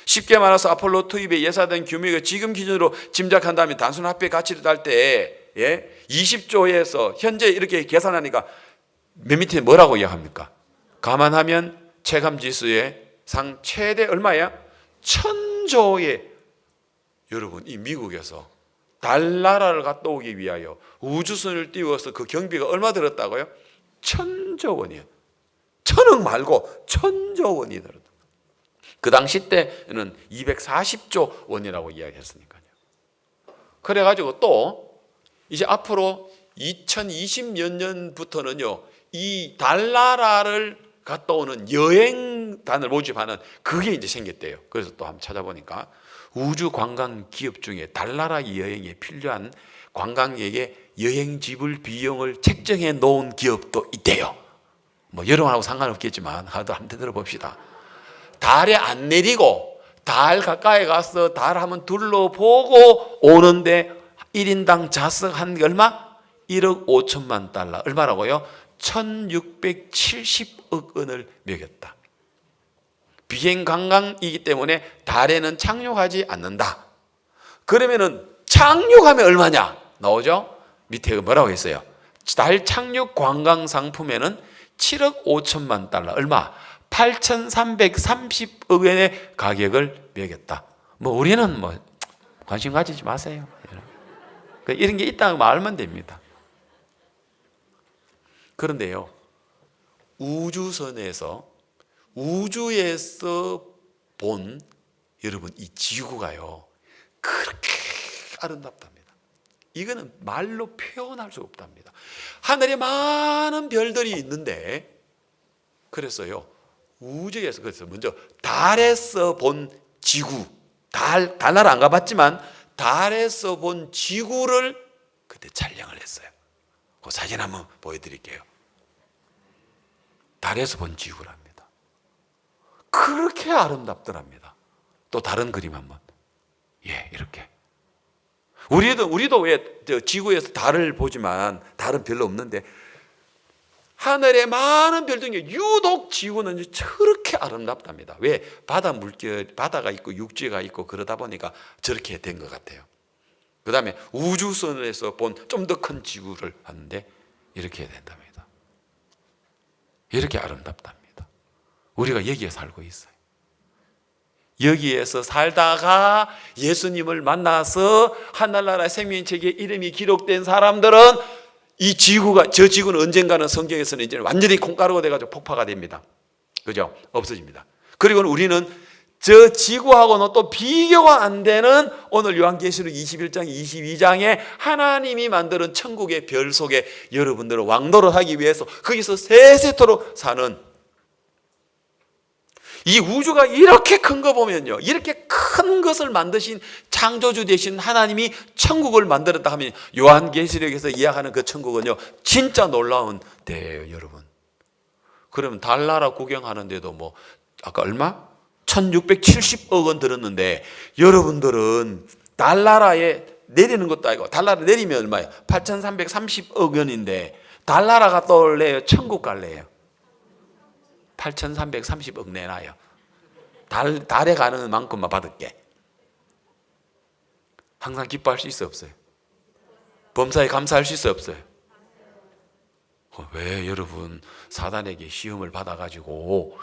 쉽게 말해서 아폴로 투입에 예산된 규모가 지금 기준으로 짐작한다면 단순 화폐 가치를 달 때 20조에서 현재 이렇게 계산하니까 맨 밑에 뭐라고 이야기합니까? 감안하면 체감지수의 상 최대 얼마야? 1000조에 여러분 이 미국에서 달나라를 갔다 오기 위하여 우주선을 띄워서 그 경비가 얼마 들었다고요? 1000조 원이에요. 1000억 말고 1000조 원이 들었다. 그 당시 때는 240조 원이라고 이야기했으니까요. 그래가지고 또 이제 앞으로 2020몇 년부터는요, 이 달나라를 갔다 오는 여행단을 모집하는 그게 이제 생겼대요. 그래서 또 한번 찾아보니까 우주 관광 기업 중에 달나라 여행에 필요한 관광객의 여행 지불 비용을 책정해 놓은 기업도 있대요. 뭐 여러분하고 상관없겠지만 하도 한번 들어봅시다. 달에 안 내리고 달 가까이 가서 달 한번 둘러보고 오는데 1인당 좌석 한 얼마? 1억 5천만 달러. 얼마라고요? 1670억 원을 매겼다. 비행 관광이기 때문에 달에는 착륙하지 않는다. 그러면은 착륙하면 얼마냐? 나오죠? 밑에 뭐라고 했어요? 달 착륙 관광 상품에는 7억 5천만 달러. 얼마? 8,330억 원의 가격을 매겼다. 뭐 우리는 뭐 관심 가지지 마세요. 이런 게 있다고 말하면 됩니다. 그런데요, 우주선에서 우주에서 본 여러분 이 지구가요 그렇게 아름답답니다. 이거는 말로 표현할 수 없답니다. 하늘에 많은 별들이 있는데 그래서요 우주에서 그래서 먼저 달에서 본 지구, 달나라 안 가봤지만 달에서 본 지구를 그때 촬영을 했어요. 그 사진 한번 보여드릴게요. 달에서 본 지구랍니다. 그렇게 아름답더랍니다. 또 다른 그림 한번. 예, 이렇게. 우리도 왜 지구에서 달을 보지만 달은 별로 없는데 하늘에 많은 별 중에 유독 지구는 저렇게 아름답답니다. 왜? 바다가 있고 육지가 있고 그러다 보니까 저렇게 된 것 같아요. 그 다음에 우주선에서 본 좀 더 큰 지구를 봤는데 이렇게 된답니다. 이렇게 아름답답니다. 우리가 여기에 살고 있어요. 여기에서 살다가 예수님을 만나서 하늘나라 생명책에 이름이 기록된 사람들은 이 지구가, 저 지구는 언젠가는 성경에서는 이제 완전히 콩가루가 돼가지고 폭파가 됩니다. 그죠? 없어집니다. 그리고 우리는 저 지구하고는 또 비교가 안 되는 오늘 요한계시록 21장, 22장에 하나님이 만드는 천국의 별 속에 여러분들은 왕노릇 하기 위해서 거기서 세세토록 사는 이 우주가 이렇게 큰 거 보면요, 이렇게 큰 것을 만드신 창조주 되신 하나님이 천국을 만들었다 하면 요한계시록에서 이야기하는 그 천국은요 진짜 놀라운 데예요, 여러분. 그러면 달나라 구경하는데도 뭐 아까 얼마? 1670억 원 들었는데 여러분들은 달나라에 내리는 것도 아니고 달나라 내리면 얼마예요? 8330억 원인데 달나라 갔다 올래요? 천국 갈래요? 8,330억 내놔요. 달에 가는 만큼만 받을게. 항상 기뻐할 수 있어 없어요? 범사에 감사할 수 있어 없어요? 왜 여러분 사단에게 시험을 받아가지고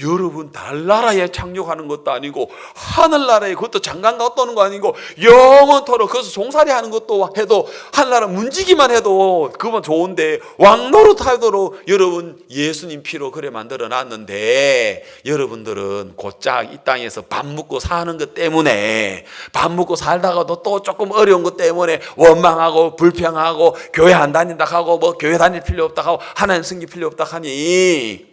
여러분 달나라에 착륙하는 것도 아니고 하늘나라에 그것도 장관 갔다 오는 거 아니고 영원토록 거기서 종살이 하는 것도 해도 하늘나라 문지기만 해도 그건 좋은데 왕노릇 하도록 여러분 예수님 피로 그래 만들어 놨는데 여러분들은 곧장 이 땅에서 밥 먹고 사는 것 때문에 밥 먹고 살다가도 또 조금 어려운 것 때문에 원망하고 불평하고 교회 안 다닌다 하고 뭐 교회 다닐 필요 없다 하고 하나님 섬길 필요 없다 하니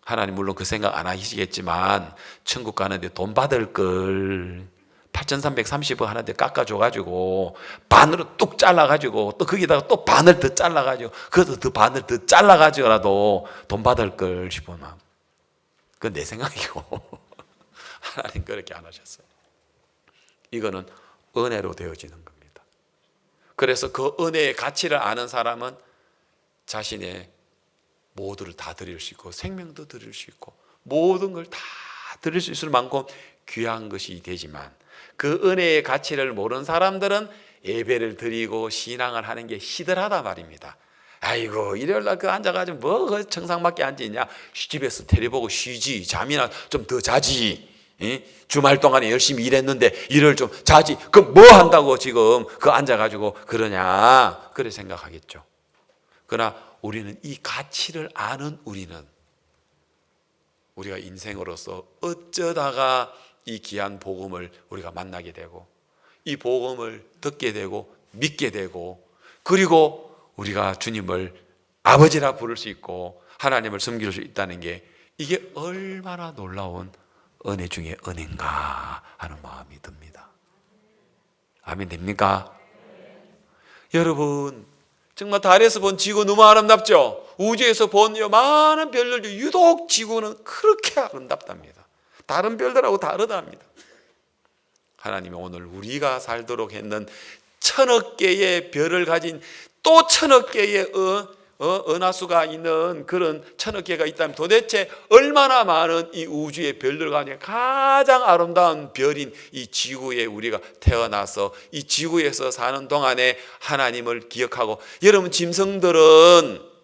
하나님 물론 그 생각 안 하시겠지만 천국 가는데 돈 받을 걸 8,330억 하는데 깎아줘가지고 반으로 뚝 잘라가지고 또 거기다가 또 반을 더 잘라가지고 그것도 더 반을 더 잘라가지고라도 돈 받을 걸 싶으면 그건 내 생각이고 하나님 그렇게 안 하셨어요. 이거는 은혜로 되어지는 겁니다. 그래서 그 은혜의 가치를 아는 사람은 자신의 모두를 다 드릴 수 있고 생명도 드릴 수 있고 모든 걸 다 드릴 수 있을 만큼 귀한 것이 되지만 그 은혜의 가치를 모르는 사람들은 예배를 드리고 신앙을 하는 게 시들하다 말입니다. 아이고 일요일날 그 앉아가지고 뭐 청상밖에 앉아있냐, 집에서 텔레 보고 쉬지, 잠이나 좀 더 자지, 주말 동안에 열심히 일했는데 일을 좀 자지, 그 뭐 한다고 지금 그 앉아가지고 그러냐 그래 생각하겠죠. 그러나 우리는 이 가치를 아는 우리가 인생으로서 어쩌다가 이 귀한 복음을 우리가 만나게 되고 이 복음을 듣게 되고 믿게 되고, 그리고 우리가 주님을 아버지라 부를 수 있고 하나님을 섬길 수 있다는 게, 이게 얼마나 놀라운 은혜 중에 은혜인가 하는 마음이 듭니다. 아멘 됩니까? 여러분, 정말 달에서 본 지구 너무 아름답죠? 우주에서 본 많은 별들도 유독 지구는 그렇게 아름답답니다. 다른 별들하고 다르답니다. 하나님이 오늘 우리가 살도록 했는 1000억 개의 별을 가진, 또 1000억 개의 은하수가 있는 그런 1000억 개가 있다면, 도대체 얼마나 많은 이 우주의 별들 가운데 가장 아름다운 별인 이 지구에 우리가 태어나서 이 지구에서 사는 동안에 하나님을 기억하고, 여러분 짐승들은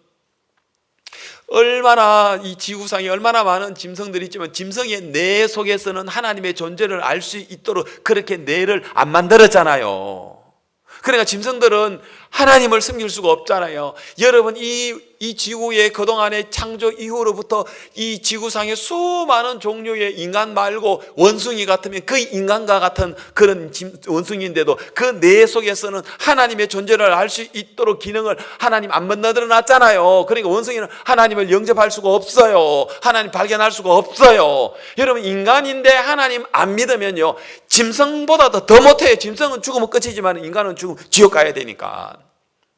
얼마나, 이 지구상에 얼마나 많은 짐승들이 있지만 짐승의 뇌 속에서는 하나님의 존재를 알 수 있도록 그렇게 뇌를 안 만들었잖아요. 그러니까 짐승들은 하나님을 섬길 수가 없잖아요. 여러분, 이 지구의 그동안의 창조 이후로부터 이 지구상의 수많은 종류의 인간 말고 원숭이 같으면 그 인간과 같은 그런 원숭이인데도 그 뇌 속에서는 하나님의 존재를 알 수 있도록 기능을 하나님 안 만들어 놨잖아요. 그러니까 원숭이는 하나님을 영접할 수가 없어요. 하나님 발견할 수가 없어요. 여러분, 인간인데 하나님 안 믿으면요, 짐승보다도 더 못해요. 짐승은 죽으면 끝이지만 인간은 죽으면 지옥 가야 되니까.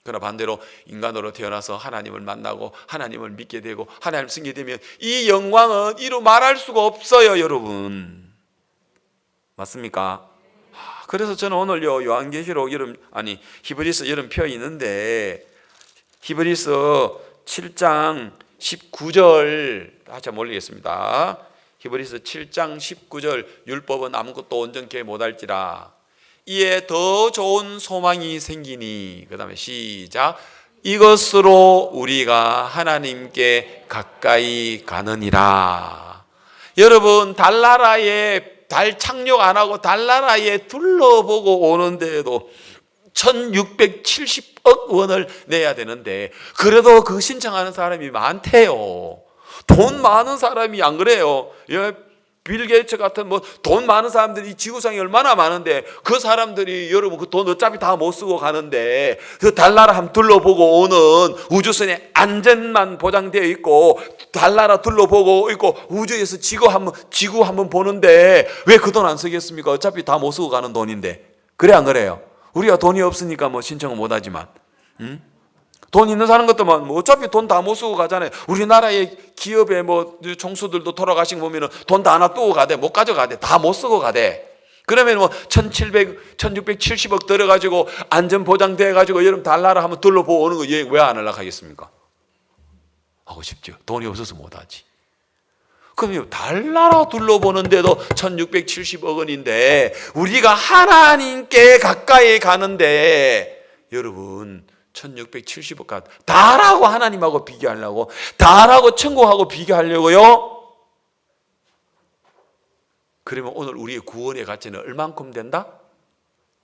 그러나 반대로 인간으로 태어나서 하나님을 만나고 하나님을 믿게 되고 하나님을 섬기게 되면 이 영광은 이루 말할 수가 없어요, 여러분. 맞습니까? 그래서 저는 오늘요, 요한계시록 히브리서 여름 펴 있는데, 히브리서 7장 19절 다시 한번 올리겠습니다. 히브리서 7장 19절, 율법은 아무것도 온전케 못할지라 이에 더 좋은 소망이 생기니, 그 다음에 시작, 이것으로 우리가 하나님께 가까이 가느니라. 여러분, 달나라에 달 착륙 안 하고 달나라에 둘러보고 오는데도 1670억 원을 내야 되는데, 그래도 그 신청하는 사람이 많대요. 돈 많은 사람이 안 그래요? 빌 게이츠 같은 돈 많은 사람들이 지구상에 얼마나 많은데, 그 사람들이 여러분 그 돈 어차피 다 못 쓰고 가는데 그 달나라 한번 둘러보고 오는, 우주선에 안전만 보장되어 있고 달나라 둘러보고 있고 우주에서 지구 한번 보는데 왜 그 돈 안 쓰겠습니까? 어차피 다 못 쓰고 가는 돈인데. 그래 안 그래요? 우리가 돈이 없으니까 신청을 못 하지만, 돈 있는 사람 것도만 어차피 돈 다 못 쓰고 가잖아요. 우리나라의 기업의 총수들도 돌아가신 거 보면은 돈 다 하나 두고 가대, 못 가져가대, 다 못 쓰고 가대. 그러면 1670억 들어가지고 안전 보장돼가지고 여러분 달나라 한번 둘러보고 오는 거 여행 왜 안 하려고 하겠습니까? 하고 싶죠. 돈이 없어서 못 하지. 그럼 달나라 둘러보는데도 1670억 원인데 우리가 하나님께 가까이 가는데, 여러분 1670억 다라고 하나님하고 비교하려고, 다라고 천국하고 비교하려고요? 그러면 오늘 우리의 구원의 가치는 얼만큼 된다?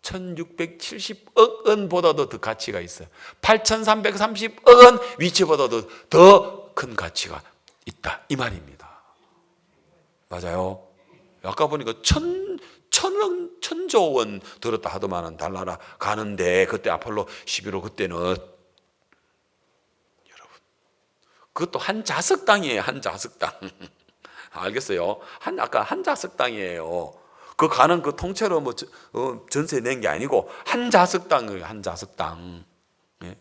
1670억 원보다도 더 가치가 있어요. 8330억 원 위치보다도 더 큰 가치가 있다, 이 말입니다. 맞아요. 아까 보니까 천조 원 들었다 하더만은 달나라 가는데, 그때 아폴로 11호 그때는 여러분 그것도 한 자석당이에요. 한 자석당. 알겠어요? 아까 한 자석당이에요. 그 가는 그 통째로 전세 낸 게 아니고 한 자석당이에요. 한 자석당. 예?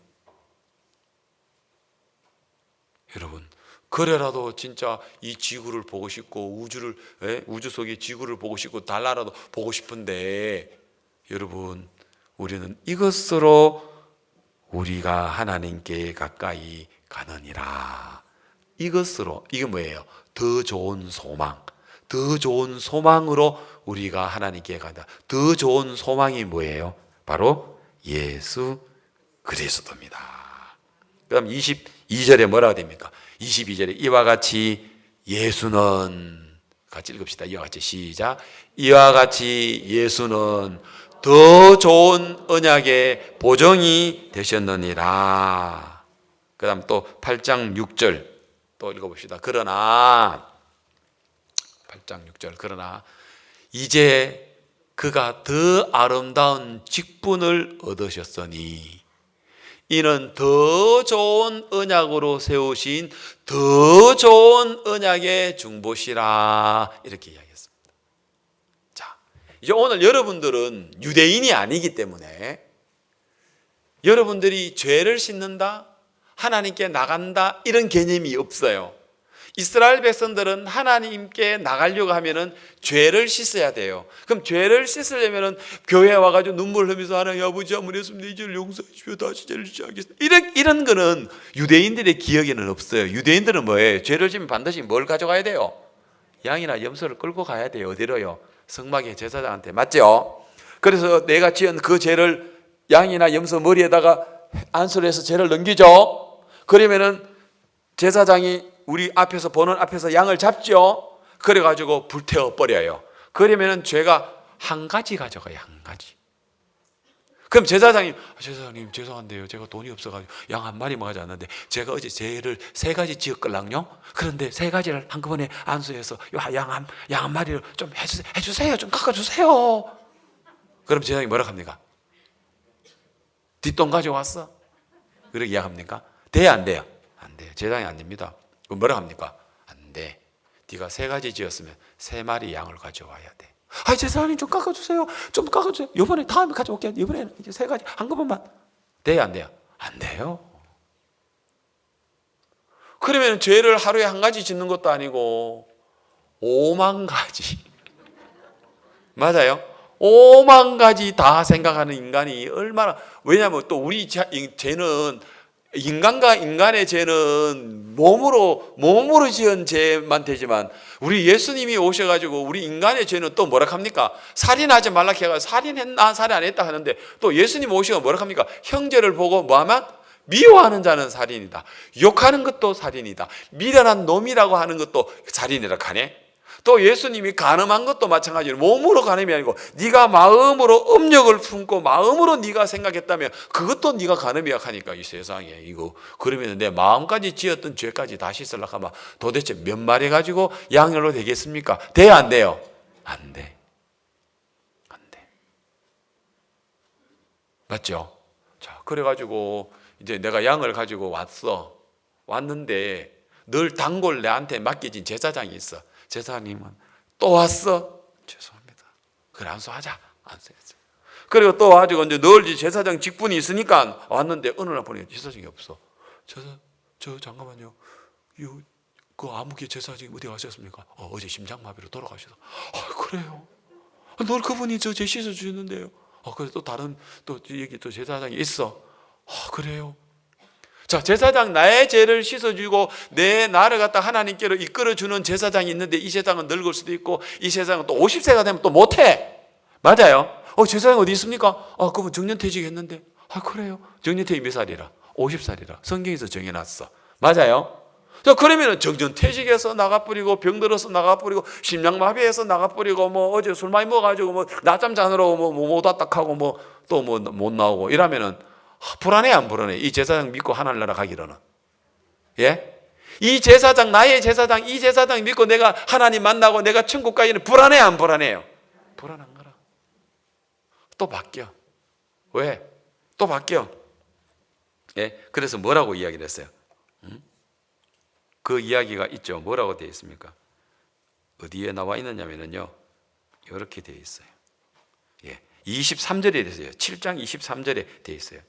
여러분, 그래라도 진짜 이 지구를 보고 싶고 우주 속의 지구를 보고 싶고 달나라도 보고 싶은데, 여러분 우리는 이것으로 우리가 하나님께 가까이 가느니라. 이것으로, 이게 뭐예요? 더 좋은 소망, 더 좋은 소망으로 우리가 하나님께 간다. 더 좋은 소망이 뭐예요? 바로 예수 그리스도입니다. 그 다음 22절에 뭐라고 됩니까? 22절에 이와 같이 예수는, 같이 읽읍시다. 이와 같이 시작. 이와 같이 예수는 더 좋은 언약의 보정이 되셨느니라. 그 다음 또 8장 6절 또 읽어봅시다. 그러나 8장 6절, 그러나 이제 그가 더 아름다운 직분을 얻으셨으니 이는 더 좋은 언약으로 세우신 더 좋은 언약의 중보시라, 이렇게 이야기했습니다. 자, 이제 오늘 여러분들은 유대인이 아니기 때문에 여러분들이 죄를 씻는다, 하나님께 나간다, 이런 개념이 없어요. 이스라엘 백성들은 하나님께 나가려고 하면은 죄를 씻어야 돼요. 그럼 죄를 씻으려면은 교회에 와가지고 눈물 흘리면서 하나님 아버지 아무리했으면 내 죄를 용서해 주시오, 다시 죄를 짓지 않겠습니다, 이런 거는 유대인들의 기억에는 없어요. 유대인들은 뭐예요? 죄를 지면 반드시 뭘 가져가야 돼요? 양이나 염소를 끌고 가야 돼요. 어디로요? 성막의 제사장한테. 맞죠? 그래서 내가 지은 그 죄를 양이나 염소 머리에다가 안수를 해서 죄를 넘기죠. 그러면은 제사장이 우리 앞에서 보는 앞에서 양을 잡죠. 그래가지고 불태워 버려요. 그러면은 죄가 한 가지 가져가요. 한 가지. 그럼 제사장님, 제사장님 죄송한데요, 제가 돈이 없어가지고 양 한 마리만 가져왔는데 제가 어제 죄를 3가지 지었걸랑요. 그런데 3가지를 한꺼번에 안수해서 양 한 마리를 좀 해주세요. 좀 깎아주세요. 그럼 제사장이 뭐라 합니까? 뒷돈 가져왔어? 그렇게 이야기합니까? 돼야 안 돼요? 안 돼요. 제사장이 안 됩니다. 그럼 뭐라 합니까? 안 돼. 네가 3가지 지었으면 3마리 양을 가져와야 돼. 제사장님 좀 깎아주세요. 좀 깎아주세요. 이번에 다음에 가져올게요. 이번에는 이제 3가지 한꺼번만. 돼야 안 돼요? 안 돼요. 그러면 죄를 하루에 한 가지 짓는 것도 아니고 5만 가지. 맞아요? 5만 가지 다 생각하는 인간이 얼마나, 왜냐하면 또 우리 죄는, 인간과 인간의 죄는 몸으로 지은 죄만 되지만 우리 예수님이 오셔가지고 우리 인간의 죄는 또 뭐라 합니까? 살인하지 말라 해가지고 살인했나 살인 안 했다 하는데, 또 예수님 오시고 뭐라 합니까? 형제를 보고 뭐하면 미워하는 자는 살인이다, 욕하는 것도 살인이다, 미련한 놈이라고 하는 것도 살인이라 하네. 또 예수님이 간음한 것도 마찬가지로 몸으로 간음이 아니고 네가 마음으로 음욕을 품고 마음으로 네가 생각했다면 그것도 네가 간음이야 하니까, 이 세상에 이거 그러면 내 마음까지 지었던 죄까지 다 씻으려고 하면 도대체 몇 마리 가지고 양으로 되겠습니까? 돼야 안 돼요? 안 돼. 안 돼. 맞죠? 자, 그래가지고 이제 내가 양을 가지고 왔는데 늘 단골 내한테 맡겨진 제사장이 있어. 제사장님은 또 왔어? 죄송합니다. 그래, 안수하자. 안수했어. 그리고 또 와가지고 이제 늘 제사장 직분이 있으니까 왔는데 어느 날 보니까 제사장이 없어. 저 잠깐만요. 그 아무개 제사장이 어디 가셨습니까? 어제 심장마비로 돌아가셔서. 그래요? 늘 그분이 제 씻어주셨는데요. 그래서 또 다른 여기 또 제사장이 있어. 그래요? 자, 제사장 나의 죄를 씻어주고 나를 갖다 하나님께로 이끌어주는 제사장이 있는데, 이 제사장은 늙을 수도 있고 이 제사장은 또 50세가 되면 또 못해. 맞아요? 제사장 어디 있습니까? 그분 정년퇴직 했는데. 그래요? 정년퇴직 몇 살이라? 50살이라 성경에서 정해놨어. 맞아요? 자, 그러면은 정년퇴직해서 나가버리고 병들어서 나가버리고 심장마비해서 나가버리고 어제 술 많이 먹어가지고 낮잠 자느라고 못 왔다 하고 또 못 나오고 이러면은 불안해 안 불안해? 이 제사장 믿고 하늘나라 가기로는. 예? 이 제사장, 나의 제사장, 이 제사장 믿고 내가 하나님 만나고 내가 천국 가기는 불안해 안 불안해요? 불안한 거라. 또 바뀌어. 왜? 또 바뀌어. 예? 그래서 뭐라고 이야기를 했어요? 그 이야기가 있죠. 뭐라고 되어 있습니까? 어디에 나와 있느냐면요, 이렇게 되어 있어요. 예. 23절에 되어 있어요. 7장 23절에 되어 있어요.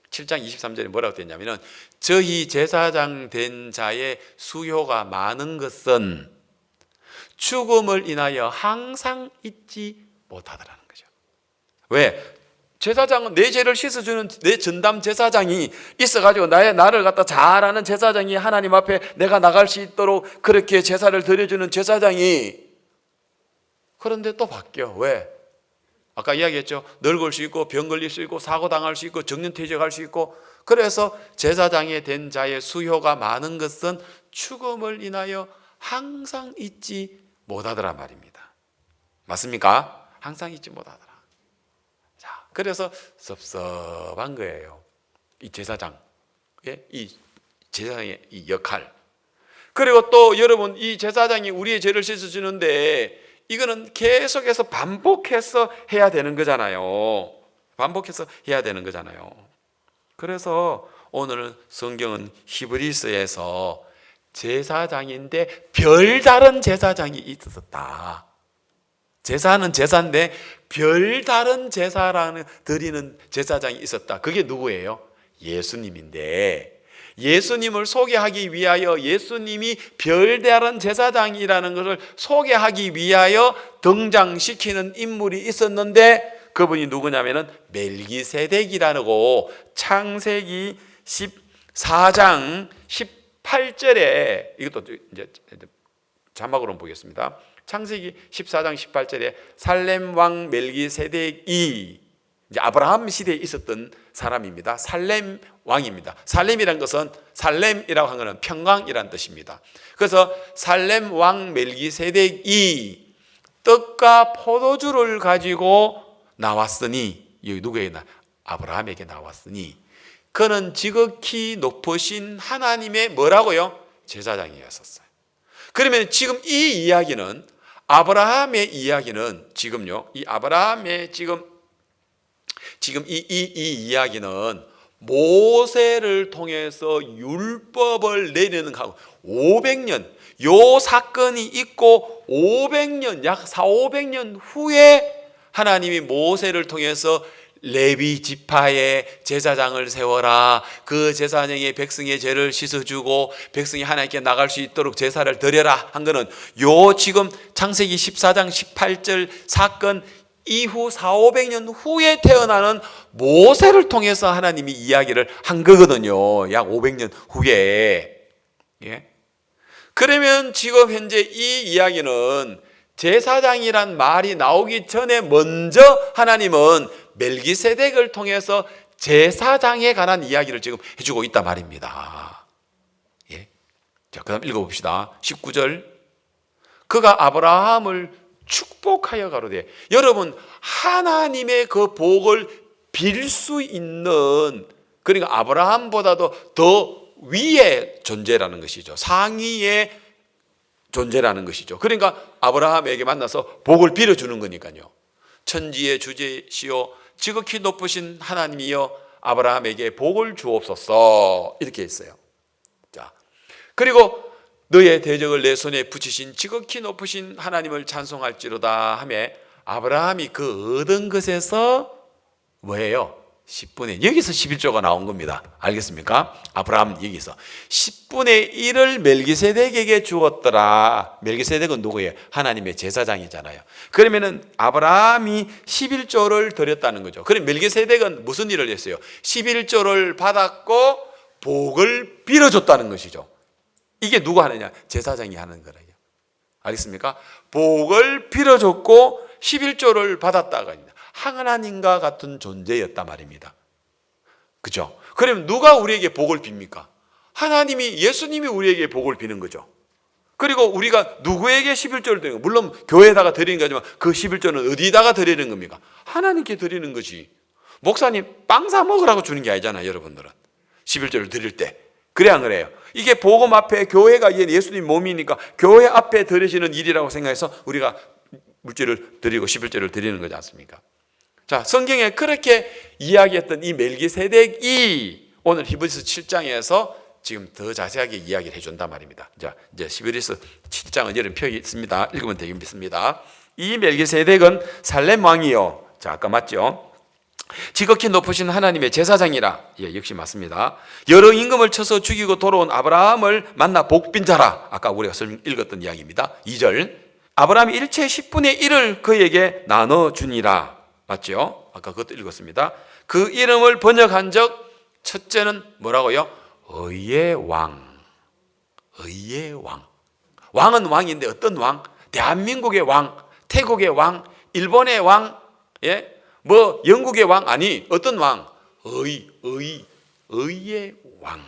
7장 23절에 뭐라고 되어 있냐면은, 저희 제사장 된 자의 수요가 많은 것은 죽음을 인하여 항상 잊지 못하더라는 거죠. 왜? 제사장은 내 죄를 씻어주는 내 전담 제사장이 있어가지고 나를 갖다 잘 아는 제사장이 하나님 앞에 내가 나갈 수 있도록 그렇게 제사를 드려주는 제사장이, 그런데 또 바뀌어. 왜? 아까 이야기했죠. 늙을 수 있고 병 걸릴 수 있고 사고 당할 수 있고 정년퇴직할 수 있고, 그래서 제사장이 된 자의 수효가 많은 것은 죽음을 인하여 항상 잊지 못하더라 말입니다. 맞습니까? 항상 잊지 못하더라. 자, 그래서 섭섭한 거예요. 이 제사장, 이 제사장의 이 역할. 그리고 또 여러분, 이 제사장이 우리의 죄를 씻어주는데 이거는 계속해서 반복해서 해야 되는 거잖아요. 반복해서 해야 되는 거잖아요. 그래서 오늘 성경은 히브리서에서 제사장인데 별다른 제사장이 있었다. 제사는 제사인데 별다른 제사라는 드리는 제사장이 있었다. 그게 누구예요? 예수님인데, 예수님을 소개하기 위하여 예수님이 별다른 제사장이라는 것을 소개하기 위하여 등장시키는 인물이 있었는데, 그분이 누구냐면은 멜기세덱이라고 창세기 14장 18절에, 이것도 이제 자막으로 보겠습니다. 창세기 14장 18절에 살렘 왕 멜기세덱이 이제 아브라함 시대에 있었던 사람입니다. 살렘 왕입니다. 살렘이란 것은, 살렘이라고 한 것은 평강이란 뜻입니다. 그래서 살렘 왕 멜기세덱이 떡과 포도주를 가지고 나왔으니, 여기 누구에게 아브라함에게 나왔으니, 그는 지극히 높으신 하나님의 뭐라고요? 제사장이었었어요. 그러면 지금 이 이야기는, 아브라함의 이야기는 지금요, 이 아브라함의 지금 이 이야기는 모세를 통해서 율법을 내리는 500년, 요 사건이 있고 500년, 약 4,500년 후에 하나님이 모세를 통해서 레위 지파의 제사장을 세워라, 그 제사장이 백성의 죄를 씻어주고 백성이 하나님께 나갈 수 있도록 제사를 드려라 한 거는 요 지금 창세기 14장 18절 사건 이후 4,500년 후에 태어나는 모세를 통해서 하나님이 이야기를 한 거거든요. 약 500년 후에. 예? 그러면 지금 현재 이 이야기는 제사장이란 말이 나오기 전에 먼저 하나님은 멜기세덱을 통해서 제사장에 관한 이야기를 지금 해주고 있단 말입니다. 예? 자, 그 다음 읽어봅시다. 19절. 그가 아브라함을 축복하여 가로되, 여러분, 하나님의 그 복을 빌 수 있는, 그러니까 아브라함보다도 더 위의 존재라는 것이죠. 상위의 존재라는 것이죠. 그러니까 아브라함에게 만나서 복을 빌어주는 거니까요. 천지의 주제시오 지극히 높으신 하나님이여 아브라함에게 복을 주옵소서, 이렇게 했어요. 자, 그리고 너의 대적을 내 손에 붙이신 지극히 높으신 하나님을 찬송할지로다 하며 아브라함이 그 얻은 것에서 뭐예요? 10분의 1, 여기서 11조가 나온 겁니다. 알겠습니까? 아브라함 여기서 10분의 1을 멜기세덱에게 주었더라. 멜기세덱은 누구예요? 하나님의 제사장이잖아요. 그러면은 아브라함이 11조를 드렸다는 거죠. 그럼 멜기세덱은 무슨 일을 했어요? 11조를 받았고 복을 빌어줬다는 것이죠. 이게 누가 하느냐? 제사장이 하는 거예요. 알겠습니까? 복을 빌어줬고 11조를 받았다가 하나님과 같은 존재였단 말입니다. 그죠? 그럼 누가 우리에게 복을 빕니까? 하나님이, 예수님이 우리에게 복을 비는 거죠. 그리고 우리가 누구에게 11조를 드리는, 물론 교회에다가 드리는 거지만 그 11조는 어디다가 드리는 겁니까? 하나님께 드리는 거지. 목사님 빵 사 먹으라고 주는 게 아니잖아요. 여러분들은 11조를 드릴 때. 그래 안 그래요? 이게 복음 앞에, 교회가 예수님 몸이니까 교회 앞에 드리시는 일이라고 생각해서 우리가 물질을 드리고 11조를 드리는 거지 않습니까? 자, 성경에 그렇게 이야기했던 이 멜기세덱이 오늘 히브리서 7장에서 지금 더 자세하게 이야기를 해준단 말입니다. 자, 이제 히브리서 7장은 이런 표현이 있습니다. 읽으면 되겠습니다. 이 멜기세덱은 살렘 왕이요. 자, 아까 맞죠? 지극히 높으신 하나님의 제사장이라. 예, 역시 맞습니다. 여러 임금을 쳐서 죽이고 돌아온 아브라함을 만나 복빈 자라. 아까 우리가 읽었던 이야기입니다. 2절. 아브라함이 일체 10분의 1을 그에게 나눠주니라. 맞죠? 아까 그것도 읽었습니다. 그 이름을 번역한 적, 첫째는 뭐라고요? 의의 왕. 의의 왕. 왕은 왕인데 어떤 왕? 대한민국의 왕, 태국의 왕, 일본의 왕, 예? 뭐 영국의 왕, 아니 어떤 왕? 의의 왕.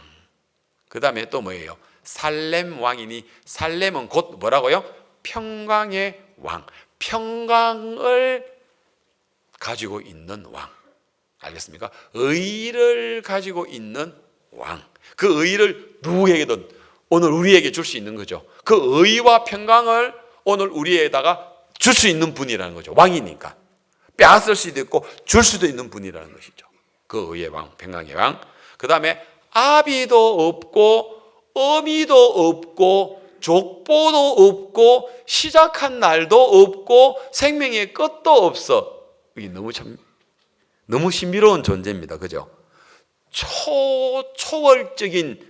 그 다음에 또 뭐예요? 살렘 왕이니, 살렘은 곧 뭐라고요? 평강의 왕. 평강을 가지고 있는 왕. 알겠습니까? 의를 가지고 있는 왕. 그 의를 누구에게든 오늘 우리에게 줄 수 있는 거죠. 그 의와 평강을 오늘 우리에다가 줄 수 있는 분이라는 거죠. 왕이니까. 빼앗을 수도 있고 줄 수도 있는 분이라는 것이죠. 그 의의 왕, 평강의 왕. 그 다음에 아비도 없고 어미도 없고 족보도 없고 시작한 날도 없고 생명의 끝도 없어. 이게 너무 신비로운 존재입니다. 그죠? 초월적인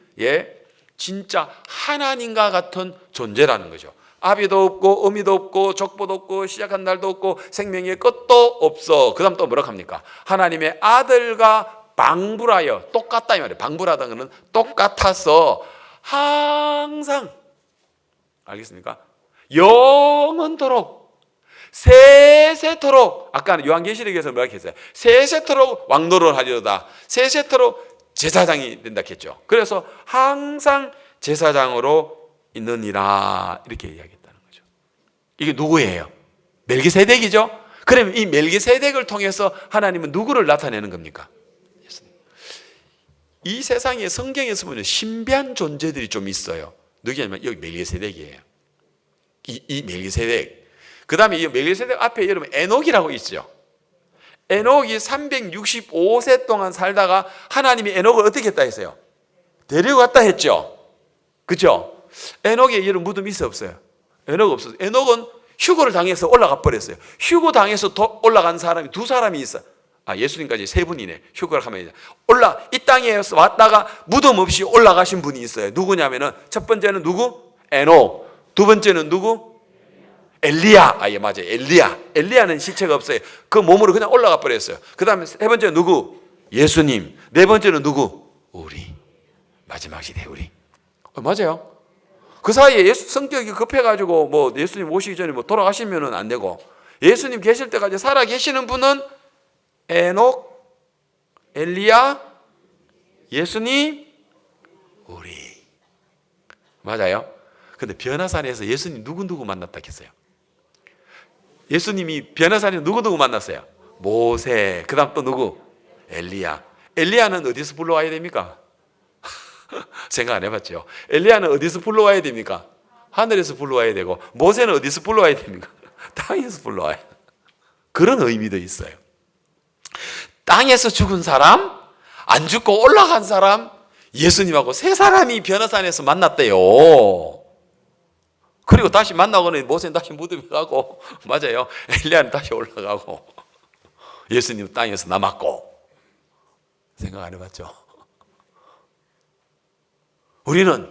진짜 하나님과 같은 존재라는 거죠. 아비도 없고 어미도 없고 족보도 없고 시작한 날도 없고 생명의 끝도 없어. 그 다음 또 뭐라고 합니까? 하나님의 아들과 방불하여, 똑같다 이 말이에요. 방불하다는 것은 똑같아서 항상, 알겠습니까? 영원토록 세세토록, 아까는 요한계시록에서 뭐라고 했어요? 세세토록 왕노를 하려다, 세세토록 제사장이 된다 했죠. 그래서 항상 제사장으로 있느니라 이렇게 이야기했다는 거죠. 이게 누구예요? 멜기세덱이죠. 그러면 이 멜기세덱을 통해서 하나님은 누구를 나타내는 겁니까? 이 세상에 성경에서 보면 신비한 존재들이 좀 있어요. 누구냐면 여기 멜기세덱이에요. 이 멜기세덱. 그 다음에 이 멜기세덱 앞에 여러분 에녹이라고 있죠. 에녹이 365세 동안 살다가 하나님이 에녹을 어떻게 했다 했어요? 데려갔다 했죠. 그죠? 에녹에 여러분 무덤이 있어 없어요? 에녹 없어요. 에녹은 휴거를 당해서 올라가 버렸어요. 휴거 당해서 올라간 사람이 두 사람이 있어. 예수님까지 세 분이네. 휴거를 하면 이 땅에서 왔다가 무덤 없이 올라가신 분이 있어요. 누구냐면은 첫 번째는 누구? 에녹. 두 번째는 누구? 엘리야. 맞아요. 엘리야는 시체가 없어요. 그 몸으로 그냥 올라가 버렸어요. 그 다음에 세 번째는 누구? 예수님. 네 번째는 누구? 우리. 마지막 시대 우리. 맞아요. 그 사이에 성격이 급해가지고 예수님 오시기 전에 돌아가시면은 안 되고, 예수님 계실 때까지 살아 계시는 분은 에녹, 엘리야, 예수님, 우리. 맞아요. 근데 변화산에서 예수님 누구 만났다 했어요? 예수님이 변화산에서 누구 만났어요? 모세. 그 다음 또 누구? 엘리야. 엘리야는 어디서 불러와야 됩니까? 생각 안 해봤죠? 엘리야는 어디서 불러와야 됩니까? 하늘에서 불러와야 되고, 모세는 어디서 불러와야 됩니까? 땅에서 불러와야 돼요. 그런 의미도 있어요. 땅에서 죽은 사람, 안 죽고 올라간 사람, 예수님하고 세 사람이 변화산에서 만났대요. 그리고 다시 만나고는 모세는 다시 무덤에 가고, 맞아요. 엘리야는 다시 올라가고, 예수님은 땅에서 남았고. 생각 안 해봤죠? 우리는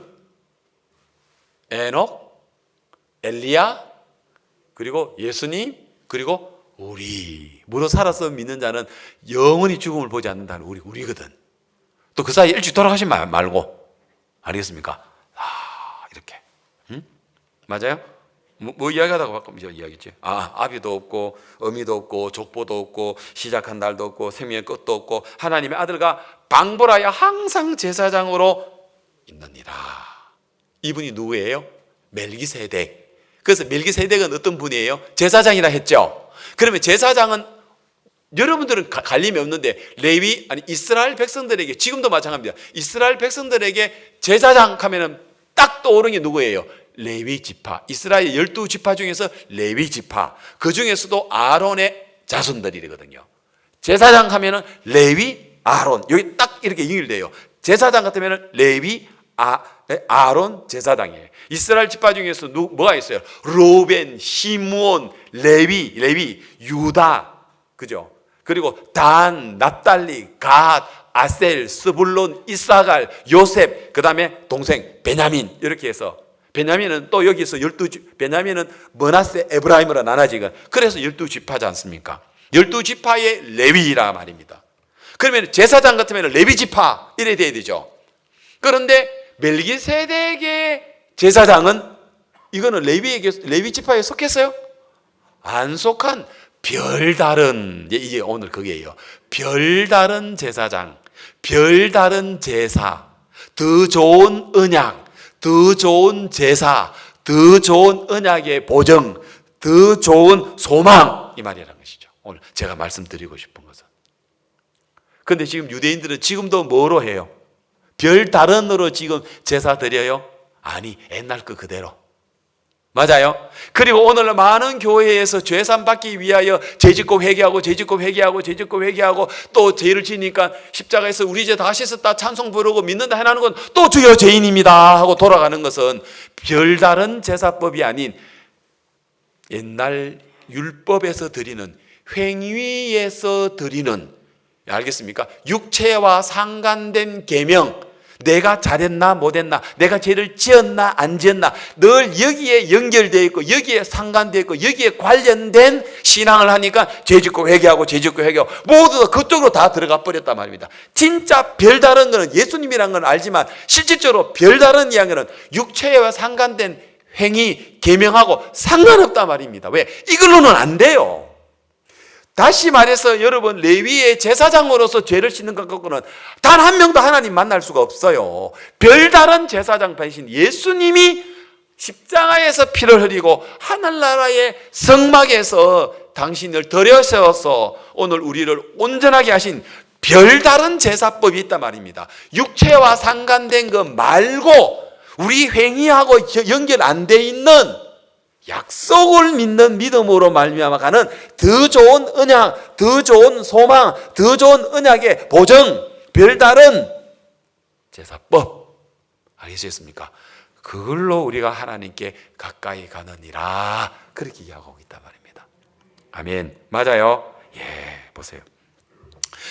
에녹, 엘리야, 그리고 예수님, 그리고 우리. 무릇 살아서 믿는 자는 영원히 죽음을 보지 않는다는 우리거든. 또 그 사이에 일찍 돌아가지 말고. 알겠습니까? 이렇게. 응? 맞아요? 뭐 이야기하다가 바꾸면 이야기지. 아비도 없고 어미도 없고 족보도 없고 시작한 날도 없고 생명의 끝도 없고 하나님의 아들과 방불하여 항상 제사장으로 있느니라. 이분이 누구예요? 멜기세덱. 그래서 멜기세덱은 어떤 분이에요? 제사장이라 했죠. 그러면 제사장은 여러분들은 갈림이 없는데 이스라엘 백성들에게 지금도 마찬가지입니다. 이스라엘 백성들에게 제사장 하면은 딱 떠오르는 게 누구예요? 레위 지파. 이스라엘 12지파 중에서 레위 지파. 그 중에서도 아론의 자손들이거든요. 제사장 하면은 레위, 아론. 여기 딱 이렇게 연결돼요. 제사장 같으면은 레위, 아론 제사장이에요. 이스라엘 지파 중에서 뭐가 있어요? 로벤, 시므온, 레위, 유다, 그죠? 그리고 단, 납달리, 갓, 아셀, 스불론, 이사갈, 요셉, 그 다음에 동생 베냐민 이렇게 해서 베냐민은 또 여기서 베냐민은 머나세, 에브라임으로 나눠지고 그래서 12지파지 않습니까? 12지파의 레위라 말입니다. 그러면 제사장 같으면 레위 지파 이래 돼야 되죠. 그런데 멜기세덱의 제사장은 이거는 레위 지파에 속했어요? 안 속한 별다른, 이게 오늘 그게예요. 별다른 제사장, 별다른 제사, 더 좋은 언약, 더 좋은 제사, 더 좋은 언약의 보정, 더 좋은 소망, 이 말이라는 것이죠. 오늘 제가 말씀드리고 싶은 것은. 그런데 지금 유대인들은 지금도 뭐로 해요? 별다른으로 지금 제사 드려요? 아니, 옛날 거 그대로. 맞아요. 그리고 오늘 많은 교회에서 죄산 받기 위하여 죄짓고 회개하고 죄짓고 회개하고 죄짓고 회개하고 또 죄를 지니까 십자가에서 우리 죄 다 씻었다 찬송 부르고 믿는다 해나는 건 또 주여 죄인입니다 하고 돌아가는 것은 별다른 제사법이 아닌 옛날 율법에서 드리는 횡위에서 드리는, 알겠습니까? 육체와 상관된 계명, 내가 잘했나 못했나, 내가 죄를 지었나 안 지었나, 늘 여기에 연결되어 있고 여기에 상관되어 있고 여기에 관련된 신앙을 하니까 죄짓고 회개하고 죄짓고 회개하고 모두 다 그쪽으로 다 들어가 버렸단 말입니다. 진짜 별다른 거는 예수님이란 건 알지만 실질적으로 별다른 이야기는 육체와 상관된 행위, 계명하고 상관없단 말입니다. 왜? 이걸로는 안 돼요. 다시 말해서 여러분, 레위의 제사장으로서 죄를 씻는 것 갖고는 단 한 명도 하나님 만날 수가 없어요. 별다른 제사장 대신 예수님이 십자가에서 피를 흘리고 하늘나라의 성막에서 당신을 들여세워서 오늘 우리를 온전하게 하신 별다른 제사법이 있단 말입니다. 육체와 상관된 것 말고 우리 행위하고 연결 안 돼 있는 약속을 믿는 믿음으로 말미암아 가는 더 좋은 언약, 더 좋은 소망, 더 좋은 언약의 보증, 별다른 제사법, 알겠습니까? 그걸로 우리가 하나님께 가까이 가느니라, 그렇게 이야기하고 있단 말입니다. 아멘. 맞아요? 예, 보세요.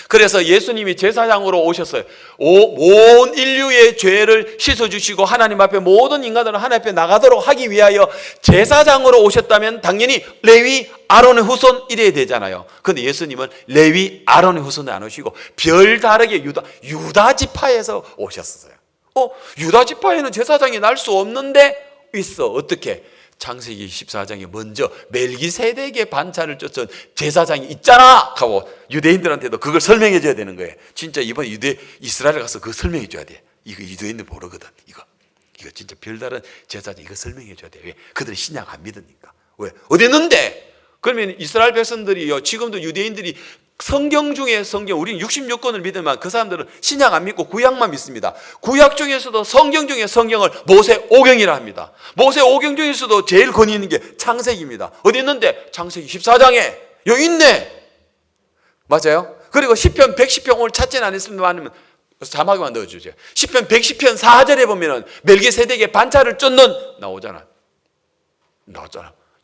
그래서 예수님이 제사장으로 오셨어요. 온 인류의 죄를 씻어주시고 하나님 앞에 모든 인간들은 하나님 앞에 나가도록 하기 위하여 제사장으로 오셨다면 당연히 레위 아론의 후손 이래야 되잖아요. 그런데 예수님은 레위 아론의 후손은 안 오시고 별다르게 유다 지파에서 오셨어요. 유다 지파에는 제사장이 날 수 없는데 있어. 어떻게? 창세기 14장에 먼저 멜기세덱의 반차를 쫓은 제사장이 있잖아 하고 유대인들한테도 그걸 설명해 줘야 되는 거예요. 진짜 이번에 이스라엘 가서 그거 설명해 줘야 돼. 이거 유대인들 모르거든. 이거 진짜 별다른 제사장 이거 설명해 줘야 돼. 왜? 그들이 신약 안 믿으니까. 왜? 어디 있는데? 그러면 이스라엘 백성들이요, 지금도 유대인들이 성경 중에 우리는 66권을 믿으면 그 사람들은 신약 안 믿고 구약만 믿습니다. 구약 중에서도 성경 중에 성경을 모세오경이라 합니다. 모세오경 중에서도 제일 권위 있는 게 창세기입니다. 어디 있는데? 창세기 14장에 여기 있네. 맞아요? 그리고 시편 110편 오늘 찾지는 않았습니다만 자막에만 넣어주죠. 시편 110편 4절에 보면은 멜기세덱의 반차를 쫓는 나오잖아.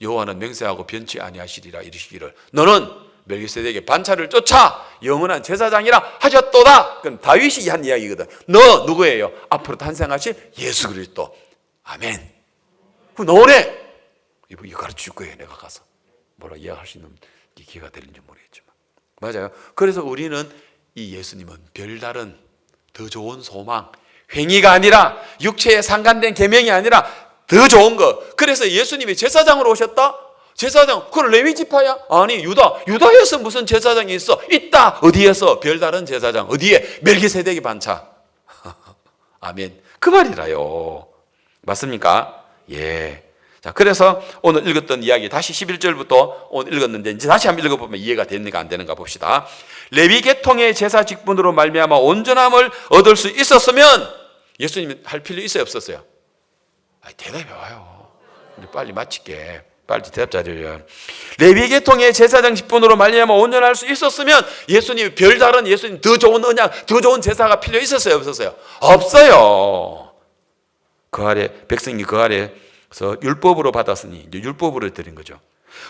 여호와는 맹세하고 변치 아니하시리라 이르시기를 너는 멜기세덱의 반차를 쫓아 영원한 제사장이라 하셨도다. 그건 다윗이 한 이야기거든. 너 누구예요? 앞으로 탄생하실 예수 그리스도. 아멘. 그 너네 이거 가르칠 거예요. 내가 가서 뭐라 이야기할 수 있는 기회가 되는지 모르겠지만 맞아요. 그래서 우리는 이 예수님은 별다른 더 좋은 소망, 행위가 아니라 육체에 상관된 계명이 아니라 더 좋은 것. 그래서 예수님이 제사장으로 오셨다? 제사장, 그건 레위 지파야? 아니, 유다에서 무슨 제사장이 있어? 있다. 어디에서? 별다른 제사장. 어디에? 멜기세덱의 반차. 아멘. 그 말이라요. 맞습니까? 예. 자, 그래서 오늘 읽었던 이야기 다시 11절부터 오늘 읽었는데 이제 다시 한번 읽어보면 이해가 되는가 안 되는가 봅시다. 레위 계통의 제사 직분으로 말미암아 온전함을 얻을 수 있었으면 예수님이 할 필요 있어요, 없었어요? 대답해 와요. 우리 빨리 마칠게. 빨리 대답 잘해요. 레위 계통의 제사장 직분으로 말미암아 온전할 수 있었으면 예수님이 별다른 예수님 더 좋은 언약, 더 좋은 제사가 필요 있었어요, 없었어요? 없어요. 그 아래 백성이 그 아래서 율법으로 받았으니 이제 율법으로 드린 거죠.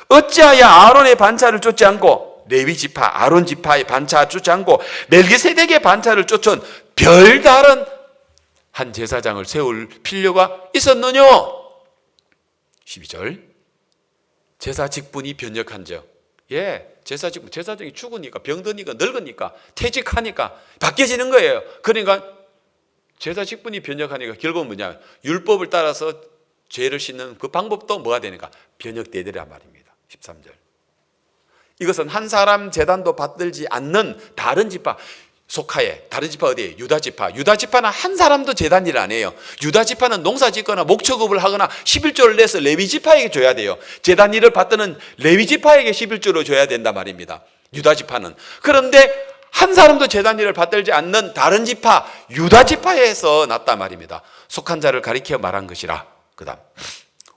어찌하여 아론의 반차를 쫓지 않고 레위 지파, 아론 지파의 반차를 쫓지 않고 멜기세덱의 반차를 쫓은 별다른 한 제사장을 세울 필요가 있었느냐? 12절. 제사 직분이 변역한즉. 예, 제사 직분, 제사장이 죽으니까 병드니까 늙으니까 퇴직하니까 바뀌어지는 거예요. 그러니까 제사 직분이 변역하니까 결국은 뭐냐? 율법을 따라서 죄를 씻는 그 방법도 뭐가 되니까 변역되더란 말입니다. 13절. 이것은 한 사람 제단도 받들지 않는 다른 지파 속하에, 다른 지파 어디에? 유다 지파. 유다 지파는 한 사람도 제단일 안 해요. 유다 지파는 농사 짓거나 목축업을 하거나 11조를 내서 레위 지파에게 줘야 돼요. 제단 일을 받드는 레위 지파에게 11조를 줘야 된단 말입니다. 유다 지파는. 그런데 한 사람도 제단 일을 받들지 않는 다른 지파, 유다 지파에서 났단 말입니다. 속한 자를 가리켜 말한 것이라. 그 다음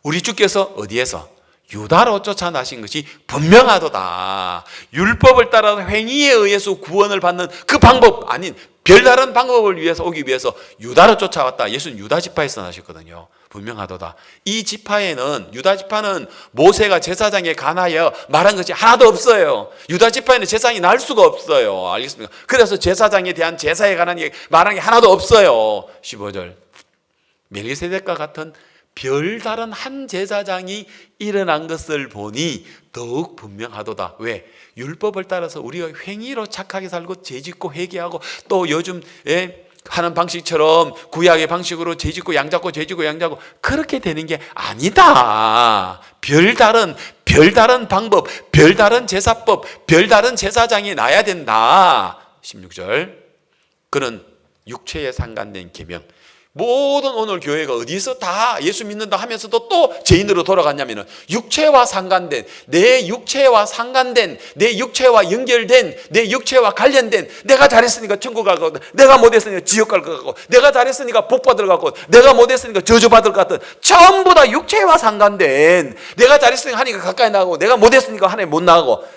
우리 주께서 어디에서? 유다로 쫓아나신 것이 분명하도다. 율법을 따라 행위에 의해서 구원을 받는 그 방법 아닌 별다른 방법을 위해서 오기 위해서 유다로 쫓아왔다. 예수는 유다 지파에서 나셨거든요. 분명하도다. 이 지파에는, 유다 지파는 모세가 제사장에 관하여 말한 것이 하나도 없어요. 유다 지파에는 제사장이 날 수가 없어요. 알겠습니까? 그래서 제사장에 대한 제사에 관한 말한 게 하나도 없어요. 15절. 멜기세덱과 같은 별다른 한 제사장이 일어난 것을 보니 더욱 분명하도다. 왜? 율법을 따라서 우리가 행위로 착하게 살고 죄짓고 회개하고 또 요즘 하는 방식처럼 구약의 방식으로 죄짓고 양잡고 죄짓고 양잡고 그렇게 되는 게 아니다. 별다른 방법, 별다른 제사법, 별다른 제사장이 나야 된다. 16절. 그는 육체에 상관된 계명. 모든 오늘 교회가 어디서 다 예수 믿는다 하면서도 또 죄인으로 돌아갔냐면은 육체와 상관된, 내 육체와 상관된, 내 육체와 연결된, 내 육체와 관련된, 내가 잘했으니까 천국 갈 것 같고, 내가 못했으니까 지옥 갈 것 같고, 내가 잘했으니까 복 받을 것 같고, 내가 못했으니까 저주받을 것 같은, 전부 다 육체와 상관된, 내가 잘했으니까 하나님 가까이 나가고, 내가 못했으니까 하나님 못 나가고,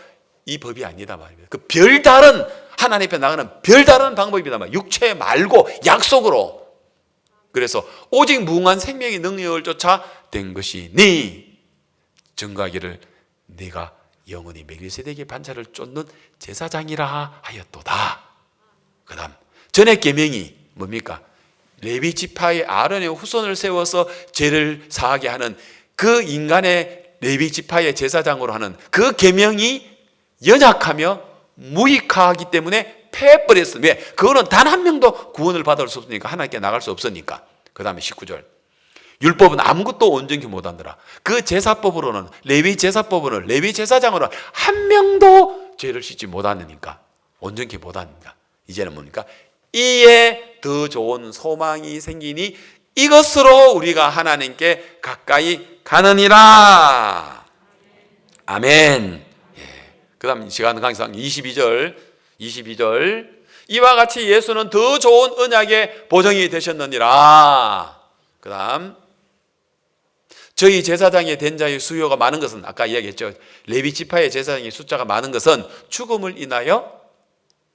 이 법이 아니다 말입니다. 그 별다른 하나님 앞에 나가는 별다른 방법이다 말. 육체 말고 약속으로. 그래서 오직 무궁한 생명의 능력을 쫓아 된 것이니 증거하기를 네가 영원히 멜기세덱의 반차를 쫓는 제사장이라 하였도다. 그 다음 전의 계명이 뭡니까? 레위 지파의 아론의 후손을 세워서 죄를 사하게 하는 그 인간의 레위 지파의 제사장으로 하는 그 계명이 연약하며 무익하기 때문에 패해버렸어요. 왜? 그거는 단 한 명도 구원을 받을 수 없으니까, 하나님께 나갈 수 없으니까. 그 다음에 19절. 율법은 아무것도 온전히 못하더라. 그 제사법으로는, 레위 제사법으로는, 레위 제사장으로는 한 명도 죄를 씻지 못하니까, 온전히 못합니다. 이제는 뭡니까? 이에 더 좋은 소망이 생기니 이것으로 우리가 하나님께 가까이 가느니라. 아멘. 그 다음 시간 강의상 22절. 이와 같이 예수는 더 좋은 언약의 보정이 되셨느니라. 그 다음 저희 제사장의 된 자의 수요가 많은 것은, 아까 이야기했죠. 레위 지파의 제사장의 숫자가 많은 것은 죽음을 인하여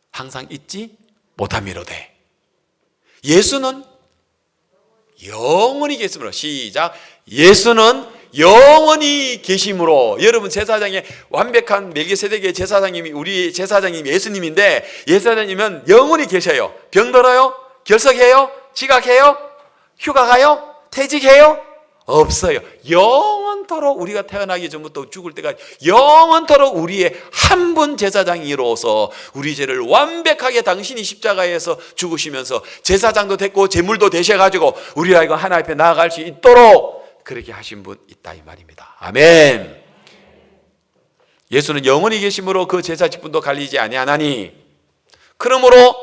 항상 잊지 못함이로되 예수는 영원히 계심으로. 시작. 예수는 영원히 계심으로. 여러분, 제사장의 완벽한 멜기세덱의 제사장님이, 우리 제사장님이 예수님인데, 예수님은 영원히 계셔요. 병들어요? 결석해요? 지각해요? 휴가 가요? 퇴직해요? 없어요. 영원토록, 우리가 태어나기 전부터 죽을 때까지 영원토록 우리의 한 분 제사장이로서 우리 죄를 완벽하게 당신이 십자가에서 죽으시면서 제사장도 됐고 제물도 되셔가지고 우리가 이거 하나님 앞에 나아갈 수 있도록 그렇게 하신 분 있다 이 말입니다. 아멘. 예수는 영원히 계심으로 그 제사 직분도 갈리지 아니하나니, 그러므로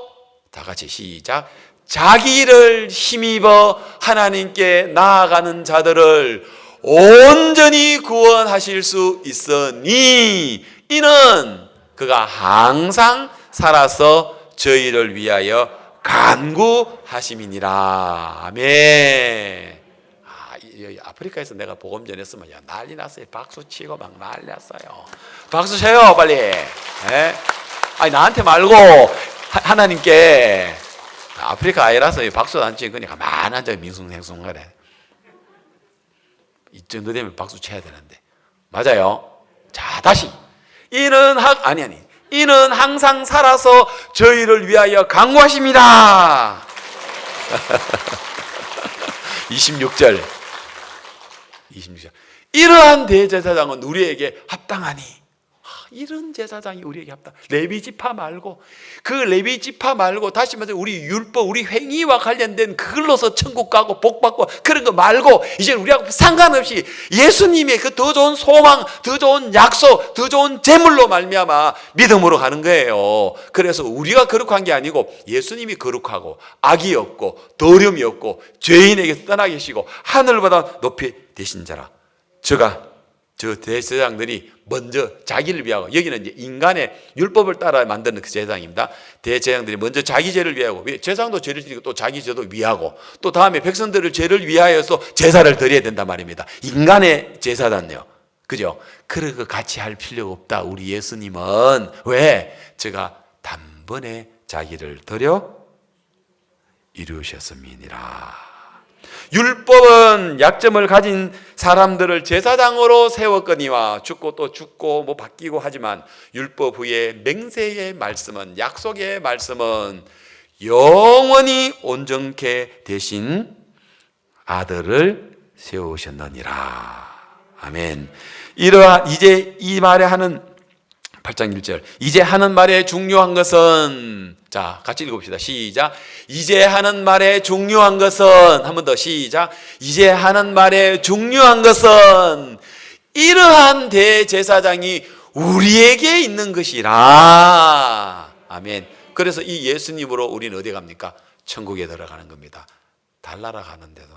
다 같이 시작. 자기를 힘입어 하나님께 나아가는 자들을 온전히 구원하실 수 있으니 이는 그가 항상 살아서 저희를 위하여 간구하심이니라. 아멘. 아프리카에서 내가 복음 전했으면 난리 났어요. 박수 치고 막 난리 났어요. 박수 쳐요 빨리. 아니 나한테 말고 하나님께. 아프리카 아이라서 박수 안 치고 그냥 가만히 앉아 밍숭맹숭하래. 이 정도 되면 박수 쳐야 되는데. 맞아요. 자, 다시. 이는 항상 살아서 저희를 위하여 간구하십니다. 26절. 이러한 대제사장은 우리에게 합당하니. 이런 제사장이 우리에게 합당. 레위 지파 말고, 그 레위 지파 말고, 다시 말해서 우리 율법, 우리 행위와 관련된 그걸로서 천국 가고 복 받고 그런 거 말고, 이제 우리하고 상관없이 예수님의 그 더 좋은 소망, 더 좋은 약속, 더 좋은 제물로 말미암아 믿음으로 가는 거예요. 그래서 우리가 거룩한 게 아니고 예수님이 거룩하고 악이 없고 더러움이 없고 죄인에게서 떠나 계시고 하늘보다 높이 되신 자라. 저 대제사장들이 먼저 자기를 위하고, 여기는 이제 인간의 율법을 따라 만드는 그 제사장입니다. 대제사장들이 먼저 자기 죄를 위하고, 제사장도 죄를 지니고 또 자기 죄도 위하고, 또 다음에 백성들을 죄를 위하여서 제사를 드려야 된단 말입니다. 인간의 제사단요. 그죠? 그러고 같이 할 필요가 없다. 우리 예수님은 왜? 제가 단번에 자기를 드려 이루셨음이니라. 율법은 약점을 가진 사람들을 제사장으로 세웠거니와, 죽고 또 죽고 뭐 바뀌고 하지만 율법 후에 맹세의 말씀은, 약속의 말씀은 영원히 온전케 되신 아들을 세우셨느니라. 아멘. 이러한 이제 이 말에 하는 8장 1절, 이제 하는 말의 중요한 것은, 자 같이 읽읍시다. 시작. 이제 하는 말의 중요한 것은, 한 번 더 시작. 이제 하는 말의 중요한 것은 이러한 대제사장이 우리에게 있는 것이라. 아멘. 그래서 이 예수님으로 우리는 어디 갑니까? 천국에 들어가는 겁니다. 달나라 가는데도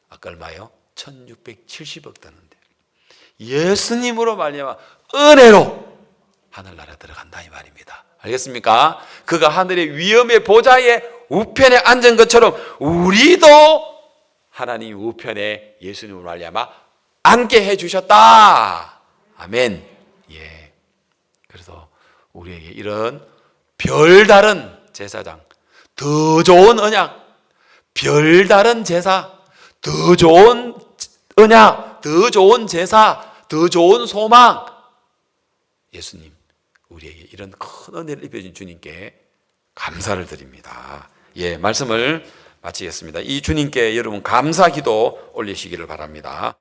아까 얼마요? 1670억 드는데 예수님으로 말미암아 은혜로 하늘나라 들어간다 이 말입니다. 알겠습니까? 그가 하늘의 위엄의 보좌의 우편에 앉은 것처럼 우리도 하나님 우편에 예수님으로 말미암아 앉게 해주셨다. 아멘. 예. 그래서 우리에게 이런 별다른 제사장, 더 좋은 언약, 별다른 제사, 더 좋은 언약, 더 좋은 제사, 더 좋은 소망, 예수님, 우리에게 이런 큰 은혜를 입혀준 주님께 감사를 드립니다. 예, 말씀을 마치겠습니다. 이 주님께 여러분 감사 기도 올리시기를 바랍니다.